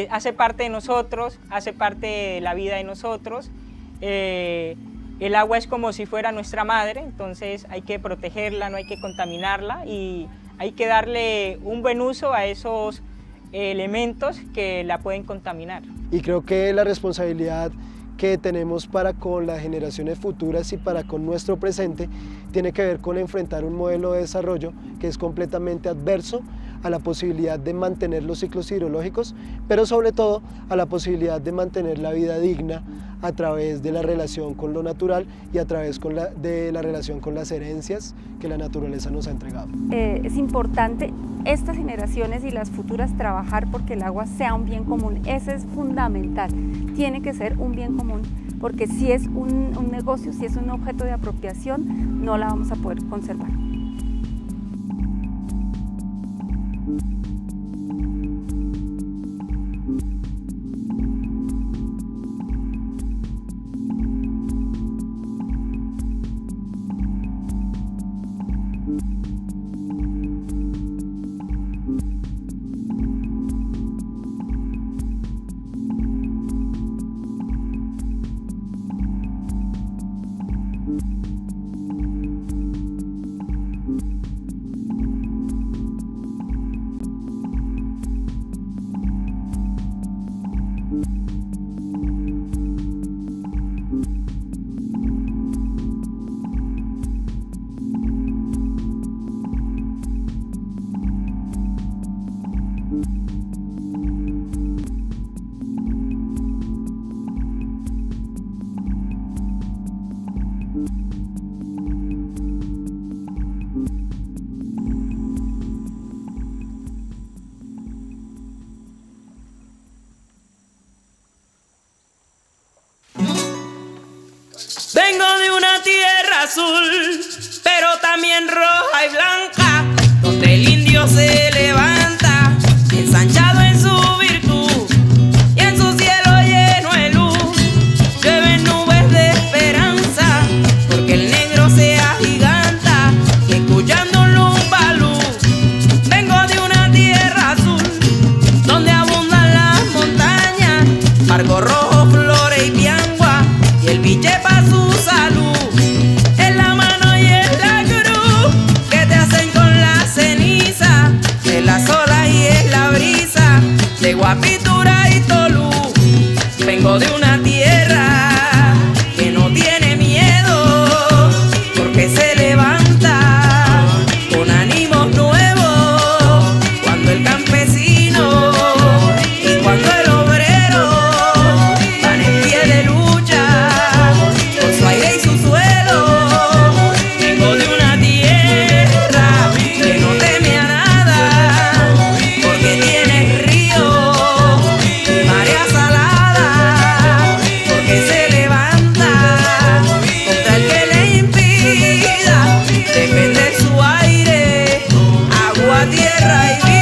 hace parte de nosotros, hace parte de la vida de nosotros. El agua es como si fuera nuestra madre, entonces hay que protegerla, no hay que contaminarla y hay que darle un buen uso a esos elementos que la pueden contaminar. Y creo que la responsabilidad que tenemos para con las generaciones futuras y para con nuestro presente tiene que ver con enfrentar un modelo de desarrollo que es completamente adverso a la posibilidad de mantener los ciclos hidrológicos, pero sobre todo a la posibilidad de mantener la vida digna a través de la relación con lo natural y a través de la relación con las herencias que la naturaleza nos ha entregado. Es importante estas generaciones y las futuras trabajar porque el agua sea un bien común, eso es fundamental, tiene que ser un bien común, porque si es un negocio, si es un objeto de apropiación, no la vamos a poder conservar. Vengo de una tierra azul, pero también roja y blanca, donde el indio se levanta, ensanchado en su virtud, y en su cielo lleno de luz, llueven nubes de esperanza, porque el negro se agiganta, y escuchando un lumbalú. Vengo de una tierra azul, donde abundan las montañas, barco rojo, flores y piangua, y el biche pa' su salud, en la mano y en la cruz, que te hace tierra y vida.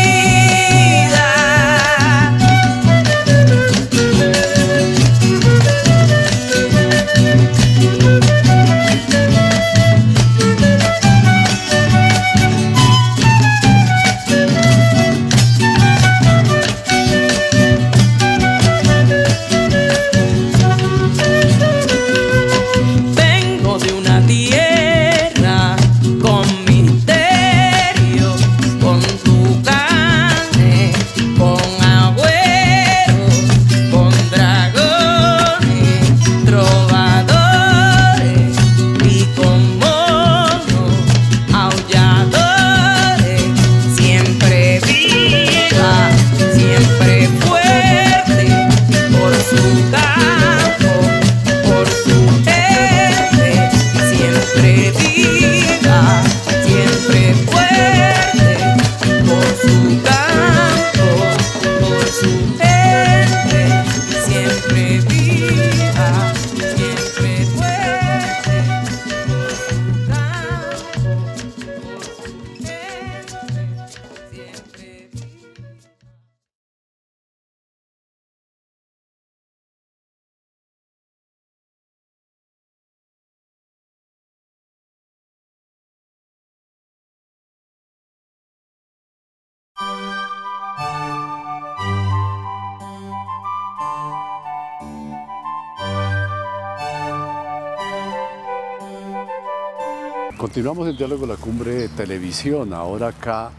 Continuamos el diálogo de la Cumbre de Televisión, ahora acá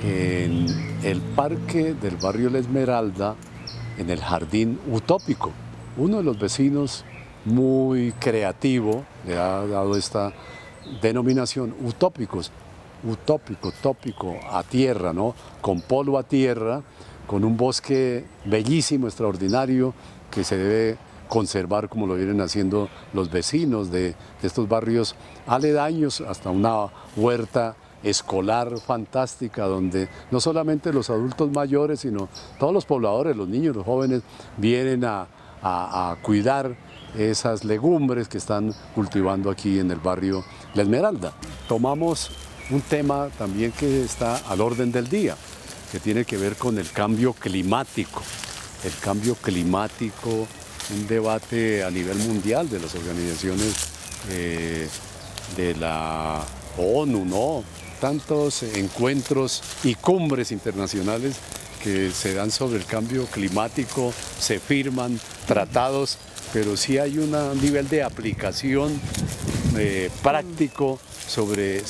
en el parque del barrio La Esmeralda, en el Jardín Utópico. Uno de los vecinos muy creativo le ha dado esta denominación, utópicos, utópico, tópico, a tierra, ¿no? Con polo a tierra, con un bosque bellísimo, extraordinario, que se debe conservar como lo vienen haciendo los vecinos de estos barrios aledaños, hasta una huerta escolar fantástica donde no solamente los adultos mayores, sino todos los pobladores, los niños, los jóvenes, vienen a cuidar esas legumbres que están cultivando aquí en el barrio La Esmeralda. Tomamos un tema también que está al orden del día, que tiene que ver con el cambio climático. El cambio climático, un debate a nivel mundial de las organizaciones de la ONU, ¿no? Tantos encuentros y cumbres internacionales que se dan sobre el cambio climático, se firman tratados, pero sí hay un nivel de aplicación práctico sobre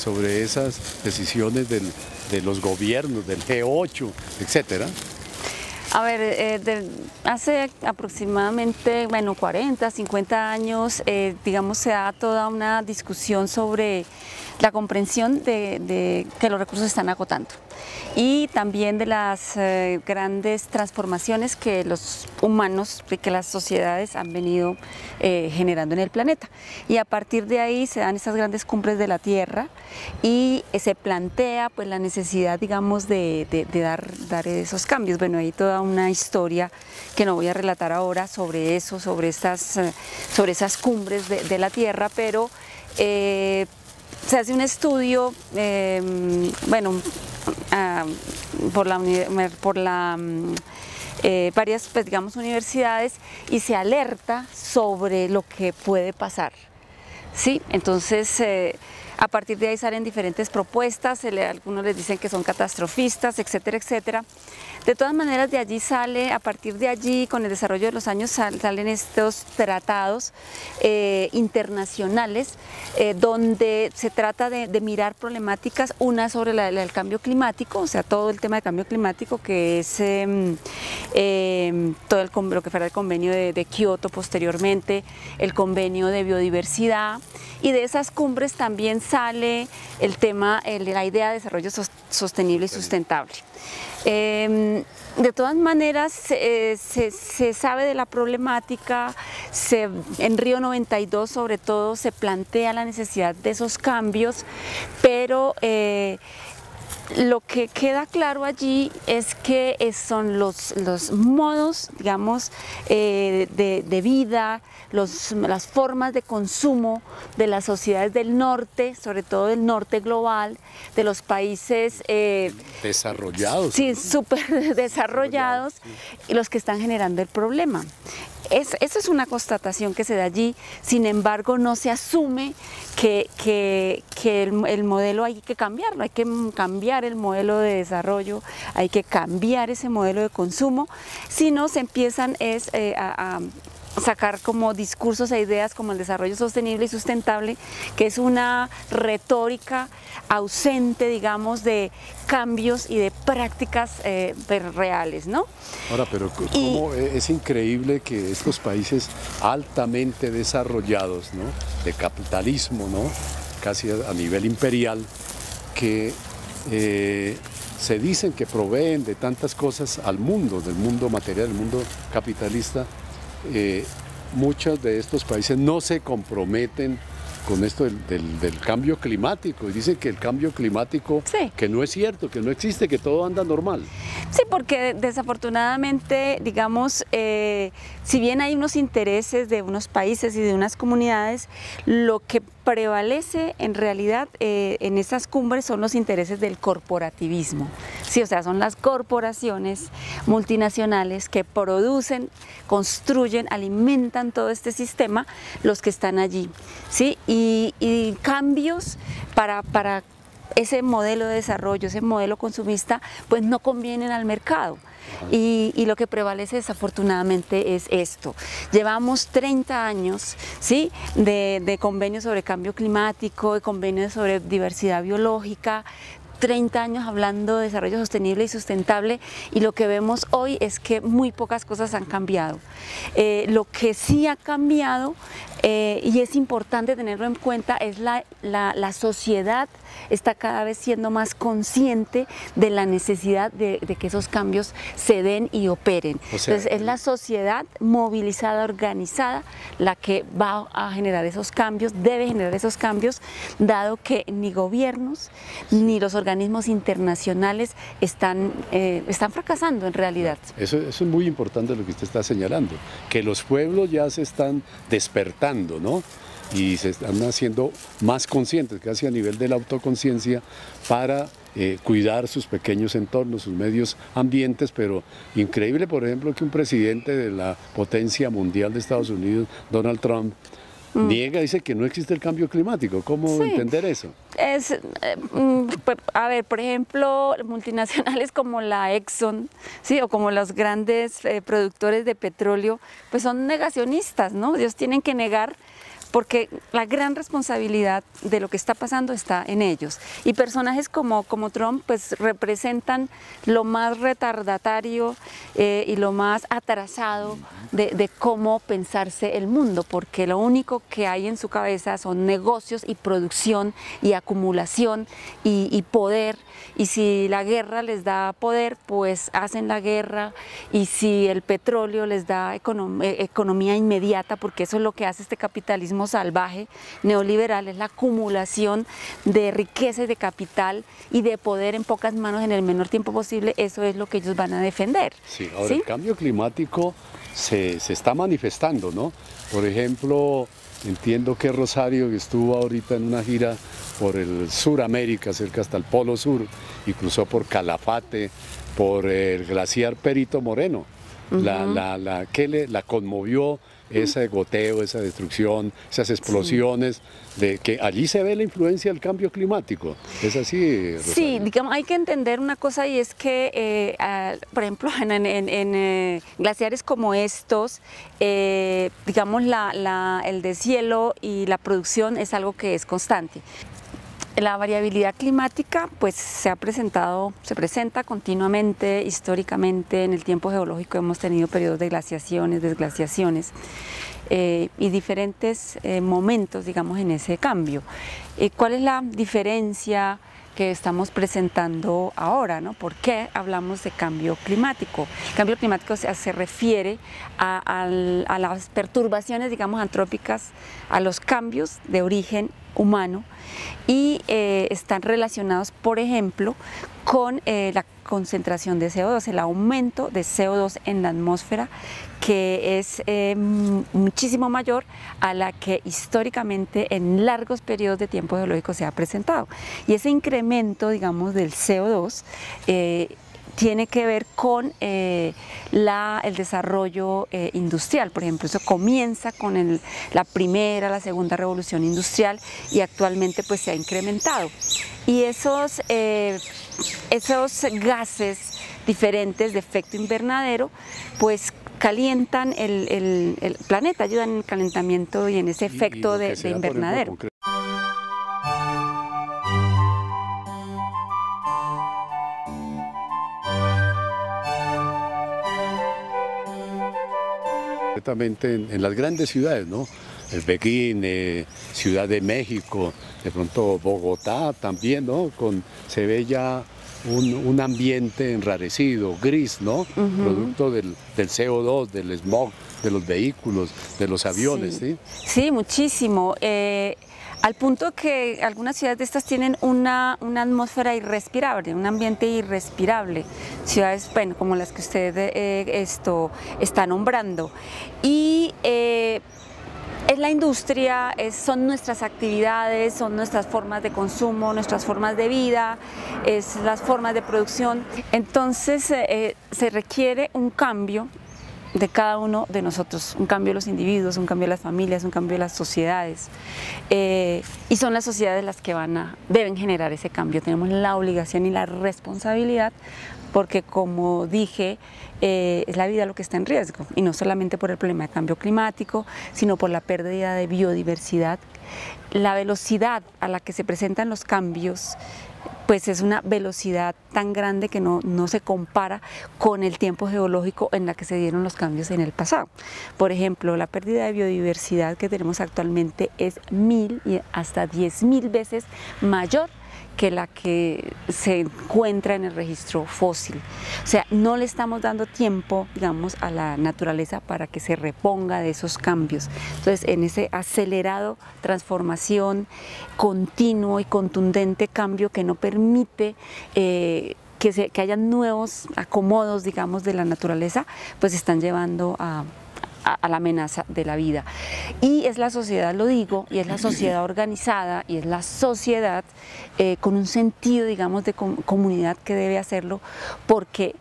esas decisiones de los gobiernos, del G8, etcétera. A ver, hace aproximadamente, 40, 50 años, digamos, se da toda una discusión sobre la comprensión de que los recursos se están agotando y también de las grandes transformaciones que los humanos, que las sociedades han venido generando en el planeta. Y a partir de ahí se dan estas grandes cumbres de la Tierra y se plantea pues la necesidad, digamos, de dar esos cambios. Bueno, hay toda una historia que no voy a relatar ahora sobre eso, sobre esas cumbres de la Tierra, pero se hace un estudio, por varias, pues, digamos, universidades, y se alerta sobre lo que puede pasar, ¿sí? Entonces, a partir de ahí salen diferentes propuestas, algunos les dicen que son catastrofistas, etcétera, etcétera. De todas maneras, de allí sale, a partir de allí, con el desarrollo de los años, salen estos tratados internacionales donde se trata de mirar problemáticas, una sobre el cambio climático, o sea, todo el tema de cambio climático, que es todo lo que fuera el convenio de Kioto posteriormente, el convenio de biodiversidad, y de esas cumbres también sale el tema, la idea de desarrollo sostenible y sustentable. De todas maneras, se sabe de la problemática, en Río 92 sobre todo se plantea la necesidad de esos cambios, pero lo que queda claro allí es que son los modos, digamos, de vida, las formas de consumo de las sociedades del norte, sobre todo del norte global, de los países desarrollados. Sí, súper desarrollados, y los que están generando el problema. Eso es una constatación que se da allí, sin embargo no se asume que el modelo hay que cambiarlo, hay que cambiar el modelo de desarrollo, hay que cambiar ese modelo de consumo, sino se empiezan a sacar como discursos e ideas como el desarrollo sostenible y sustentable, que es una retórica ausente, digamos, de cambios y de prácticas reales, ¿no? Ahora, pero ¿cómo es increíble que estos países altamente desarrollados, ¿no?, de capitalismo, ¿no?, casi a nivel imperial, que se dicen que proveen de tantas cosas al mundo, del mundo material, del mundo capitalista, muchos de estos países no se comprometen con esto del cambio climático, y dicen que el cambio climático, sí, que no es cierto, que no existe, que todo anda normal? Sí, porque desafortunadamente, digamos, si bien hay unos intereses de unos países y de unas comunidades, lo que prevalece en realidad en esas cumbres son los intereses del corporativismo. Sí, o sea, son las corporaciones multinacionales que producen, construyen, alimentan todo este sistema, los que están allí, ¿sí? Y cambios para ese modelo de desarrollo, ese modelo consumista, pues no convienen al mercado. Y lo que prevalece desafortunadamente es esto. Llevamos 30 años, ¿sí?, de convenios sobre cambio climático, de convenios sobre diversidad biológica, 30 años hablando de desarrollo sostenible y sustentable, y lo que vemos hoy es que muy pocas cosas han cambiado. Lo que sí ha cambiado, y es importante tenerlo en cuenta, es la sociedad está cada vez siendo más consciente de la necesidad de que esos cambios se den y operen. O sea, entonces es la sociedad movilizada, organizada, la que va a generar esos cambios, debe generar esos cambios, dado que ni gobiernos ni los organismos internacionales están fracasando en realidad. Eso es muy importante lo que usted está señalando, que los pueblos ya se están despertando, ¿no?, y se están haciendo más conscientes, casi a nivel de la autoconciencia, para cuidar sus pequeños entornos, sus medios ambientes. Pero increíble, por ejemplo, que un presidente de la potencia mundial de Estados Unidos, Donald Trump, niega, dice que no existe el cambio climático. ¿Cómo entender eso? A ver, por ejemplo, multinacionales como la Exxon, ¿sí?, o como los grandes productores de petróleo, pues son negacionistas, ¿no? Ellos tienen que negar, porque la gran responsabilidad de lo que está pasando está en ellos. Y personajes como Trump pues representan lo más retardatario y lo más atrasado de cómo pensarse el mundo, porque lo único que hay en su cabeza son negocios y producción y acumulación y poder, y si la guerra les da poder, pues hacen la guerra, y si el petróleo les da economía inmediata, porque eso es lo que hace este capitalismo salvaje neoliberal, es la acumulación de riqueza y de capital y de poder en pocas manos en el menor tiempo posible. Eso es lo que ellos van a defender. Sí, ahora, ¿sí?, el cambio climático se está manifestando, ¿no? Por ejemplo, entiendo que Rosario, que estuvo ahorita en una gira por el Suramérica, cerca hasta el Polo Sur, y cruzó por Calafate, por el glaciar Perito Moreno, la conmovió ese goteo, esa destrucción, esas explosiones, de que allí se ve la influencia del cambio climático. ¿Es así, Rosario? Sí, digamos, hay que entender una cosa, y es que, por ejemplo, en glaciares como estos, digamos, el deshielo y la producción es algo que es constante. La variabilidad climática pues se presenta continuamente, históricamente. En el tiempo geológico hemos tenido periodos de glaciaciones, desglaciaciones y diferentes momentos, digamos, en ese cambio. ¿Cuál es la diferencia que estamos presentando ahora, ¿no? ¿Por qué hablamos de cambio climático? El cambio climático se refiere a las perturbaciones, digamos, antrópicas, a los cambios de origen humano y están relacionados, por ejemplo, con la concentración de CO2, el aumento de CO2 en la atmósfera, que es muchísimo mayor a la que históricamente en largos periodos de tiempo geológico se ha presentado. Y ese incremento, digamos, del CO2 tiene que ver con el desarrollo industrial. Por ejemplo, eso comienza con la primera, la segunda revolución industrial y actualmente pues se ha incrementado. Y esos gases diferentes de efecto invernadero pues calientan el planeta, ayudan en el calentamiento y en ese efecto de invernadero. En las grandes ciudades, ¿no? El Pekín, Ciudad de México, de pronto Bogotá también, ¿no? Se ve ya un ambiente enrarecido, gris, ¿no? Producto del CO2, del smog, de los vehículos, de los aviones, ¿sí? Sí, muchísimo. Al punto que algunas ciudades de estas tienen una atmósfera irrespirable, un ambiente irrespirable. Ciudades, bueno, como las que usted está nombrando. Y es la industria, son nuestras actividades, son nuestras formas de consumo, nuestras formas de vida, es las formas de producción. Entonces se requiere un cambio de cada uno de nosotros, un cambio de los individuos, un cambio de las familias, un cambio de las sociedades. Y son las sociedades las que deben generar ese cambio. Tenemos la obligación y la responsabilidad porque, como dije, es la vida lo que está en riesgo, y no solamente por el problema de cambio climático, sino por la pérdida de biodiversidad. La velocidad a la que se presentan los cambios pues es una velocidad tan grande que no se compara con el tiempo geológico en la que se dieron los cambios en el pasado. Por ejemplo, la pérdida de biodiversidad que tenemos actualmente es 1000 y hasta 10.000 veces mayor que la que se encuentra en el registro fósil. O sea, no le estamos dando tiempo, digamos, a la naturaleza para que se reponga de esos cambios. Entonces, en ese acelerado transformación continuo y contundente cambio que no permite que haya nuevos acomodos, digamos, de la naturaleza, pues están llevando a la amenaza de la vida. Y es la sociedad, lo digo, y es la sociedad organizada, y es la sociedad con un sentido, digamos, de comunidad que debe hacerlo, porque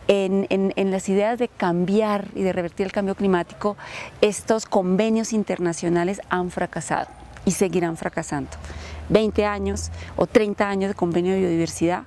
en las ideas de cambiar y de revertir el cambio climático, estos convenios internacionales han fracasado y seguirán fracasando. 20 años o 30 años de convenio de biodiversidad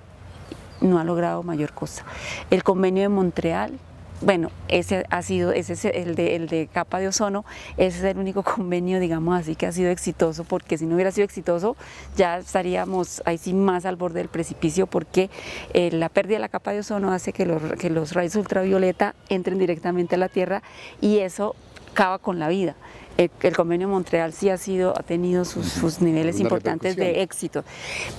no ha logrado mayor cosa. El convenio de Montreal, bueno, ese es el de capa de ozono, ese es el único convenio, digamos así, que ha sido exitoso, porque si no hubiera sido exitoso ya estaríamos ahí sí más al borde del precipicio, porque la pérdida de la capa de ozono hace que los rayos ultravioleta entren directamente a la Tierra y eso acaba con la vida. El convenio de Montreal sí ha tenido sus niveles importantes de éxito,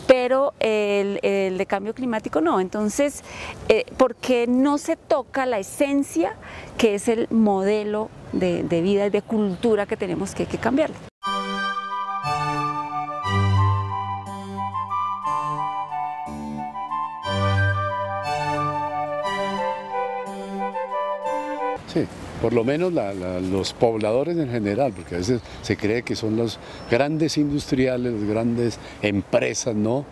pero el de cambio climático no. Entonces, porque no se toca la esencia que es el modelo de vida y de cultura que tenemos que cambiar. Sí. Por lo menos los pobladores en general, porque a veces se cree que son los grandes industriales, las grandes empresas, ¿no?,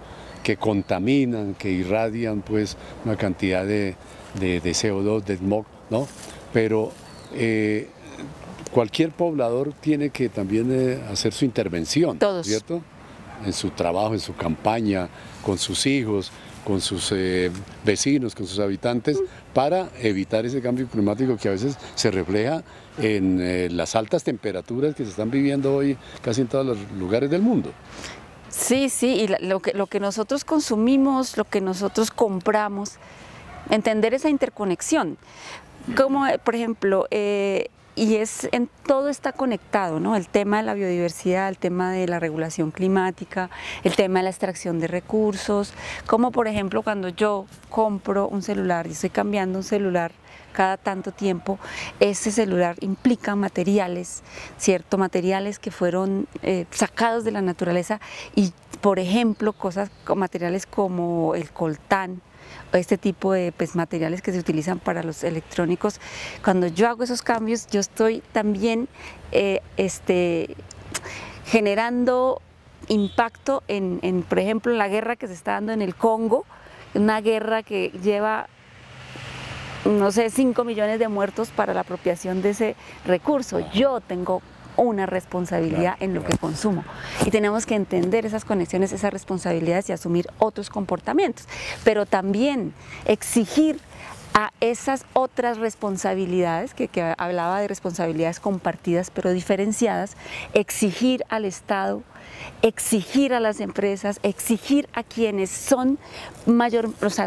que contaminan, que irradian pues una cantidad de CO2, de smog, ¿no? Pero cualquier poblador tiene que también hacer su intervención, todos, ¿cierto? En su trabajo, en su campaña, con sus hijos, con sus vecinos, con sus habitantes, para evitar ese cambio climático que a veces se refleja en las altas temperaturas que se están viviendo hoy casi en todos los lugares del mundo. Sí, y lo que nosotros consumimos, lo que nosotros compramos, entender esa interconexión. Como, por ejemplo, en todo está conectado, ¿no? El tema de la biodiversidad, el tema de la regulación climática, el tema de la extracción de recursos, como por ejemplo cuando yo compro un celular y estoy cambiando un celular cada tanto tiempo, ese celular implica materiales, ¿cierto? Materiales que fueron sacados de la naturaleza y, por ejemplo, materiales como el coltán, este tipo de materiales que se utilizan para los electrónicos. Cuando yo hago esos cambios, yo estoy también generando impacto en, por ejemplo, la guerra que se está dando en el Congo, una guerra que lleva, no sé, 5 millones de muertos para la apropiación de ese recurso. Yo tengo una responsabilidad en lo que consumo y tenemos que entender esas conexiones, esas responsabilidades y asumir otros comportamientos, pero también exigir a esas otras responsabilidades, que hablaba de responsabilidades compartidas pero diferenciadas, exigir al Estado, exigir a las empresas, exigir a quienes son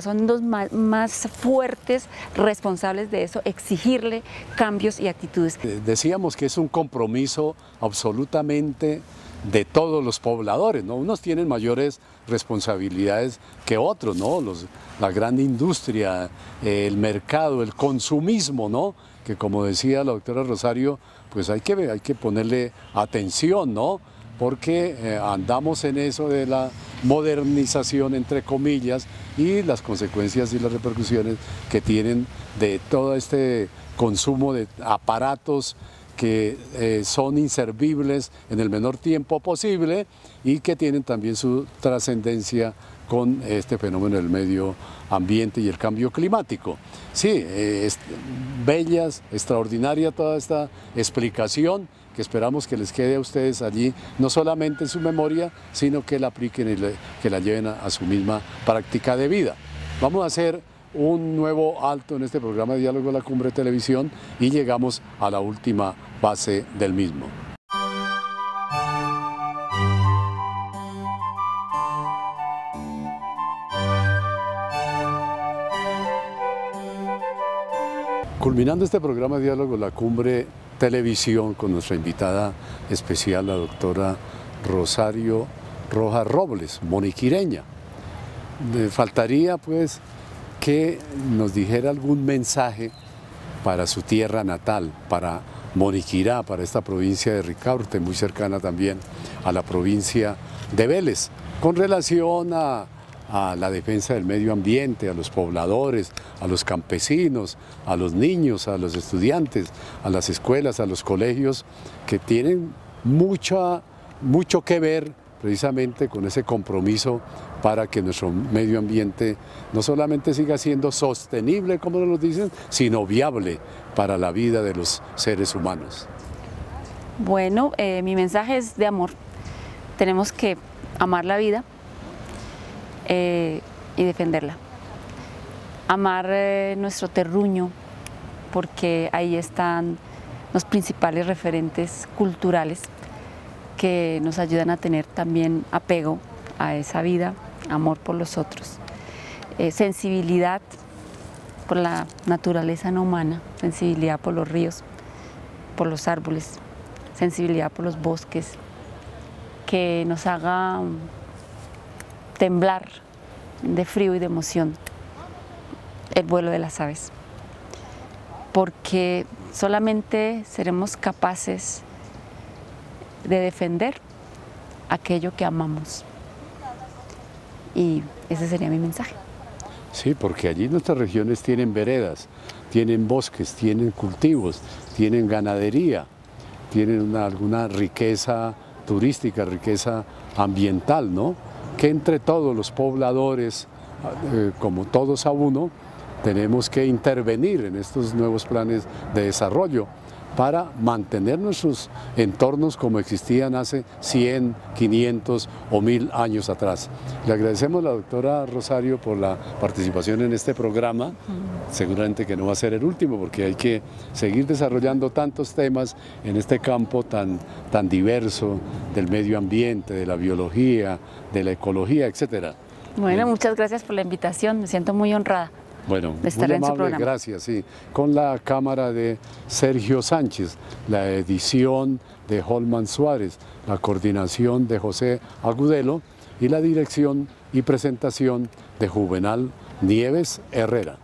son los más fuertes responsables de eso, exigirle cambios y actitudes. Decíamos que es un compromiso absolutamente de todos los pobladores, ¿no? Unos tienen mayores responsabilidades que otros, ¿no? La gran industria, el mercado, el consumismo, ¿no? Que como decía la doctora Rosario, pues hay que ponerle atención, ¿no? Porque andamos en eso de la modernización, entre comillas, y las consecuencias y las repercusiones que tienen de todo este consumo de aparatos que son inservibles en el menor tiempo posible y que tienen también su trascendencia con este fenómeno del medio ambiente y el cambio climático. Sí, es extraordinaria toda esta explicación que esperamos que les quede a ustedes allí, no solamente en su memoria, sino que la apliquen y que la lleven a su misma práctica de vida. Vamos a hacer un nuevo alto en este programa de Diálogo de la Cumbre Televisión y llegamos a la última fase del mismo. Culminando este programa de Diálogo de la Cumbre Televisión con nuestra invitada especial, la doctora Rosario Rojas Robles, moniquireña. Me faltaría pues que nos dijera algún mensaje para su tierra natal, para Moniquirá, para esta provincia de Ricaurte, muy cercana también a la provincia de Vélez, con relación a la defensa del medio ambiente, a los pobladores, a los campesinos, a los niños, a los estudiantes, a las escuelas, a los colegios, que tienen mucho que ver precisamente con ese compromiso para que nuestro medio ambiente no solamente siga siendo sostenible, como nos lo dicen, sino viable para la vida de los seres humanos. Bueno, mi mensaje es de amor. Tenemos que amar la vida y defenderla. Amar nuestro terruño, porque ahí están los principales referentes culturales que nos ayudan a tener también apego a esa vida, amor por los otros, sensibilidad por la naturaleza no humana, sensibilidad por los ríos, por los árboles, sensibilidad por los bosques, que nos haga temblar de frío y de emoción el vuelo de las aves, porque solamente seremos capaces de defender aquello que amamos. Y ese sería mi mensaje. Sí, porque allí nuestras regiones tienen veredas, tienen bosques, tienen cultivos, tienen ganadería, tienen alguna riqueza turística, riqueza ambiental, ¿no? Que entre todos los pobladores, como todos a uno, tenemos que intervenir en estos nuevos planes de desarrollo para mantener nuestros entornos como existían hace 100, 500 o 1000 años atrás. Le agradecemos a la doctora Rosario por la participación en este programa, seguramente que no va a ser el último porque hay que seguir desarrollando tantos temas en este campo tan diverso del medio ambiente, de la biología, de la ecología, etc. Bueno, muchas gracias por la invitación, me siento muy honrada. Bueno, muy estará en su amable, programa. gracias. Sí. Con la cámara de Sergio Sánchez, la edición de Holman Suárez, la coordinación de José Agudelo y la dirección y presentación de Juvenal Nieves Herrera.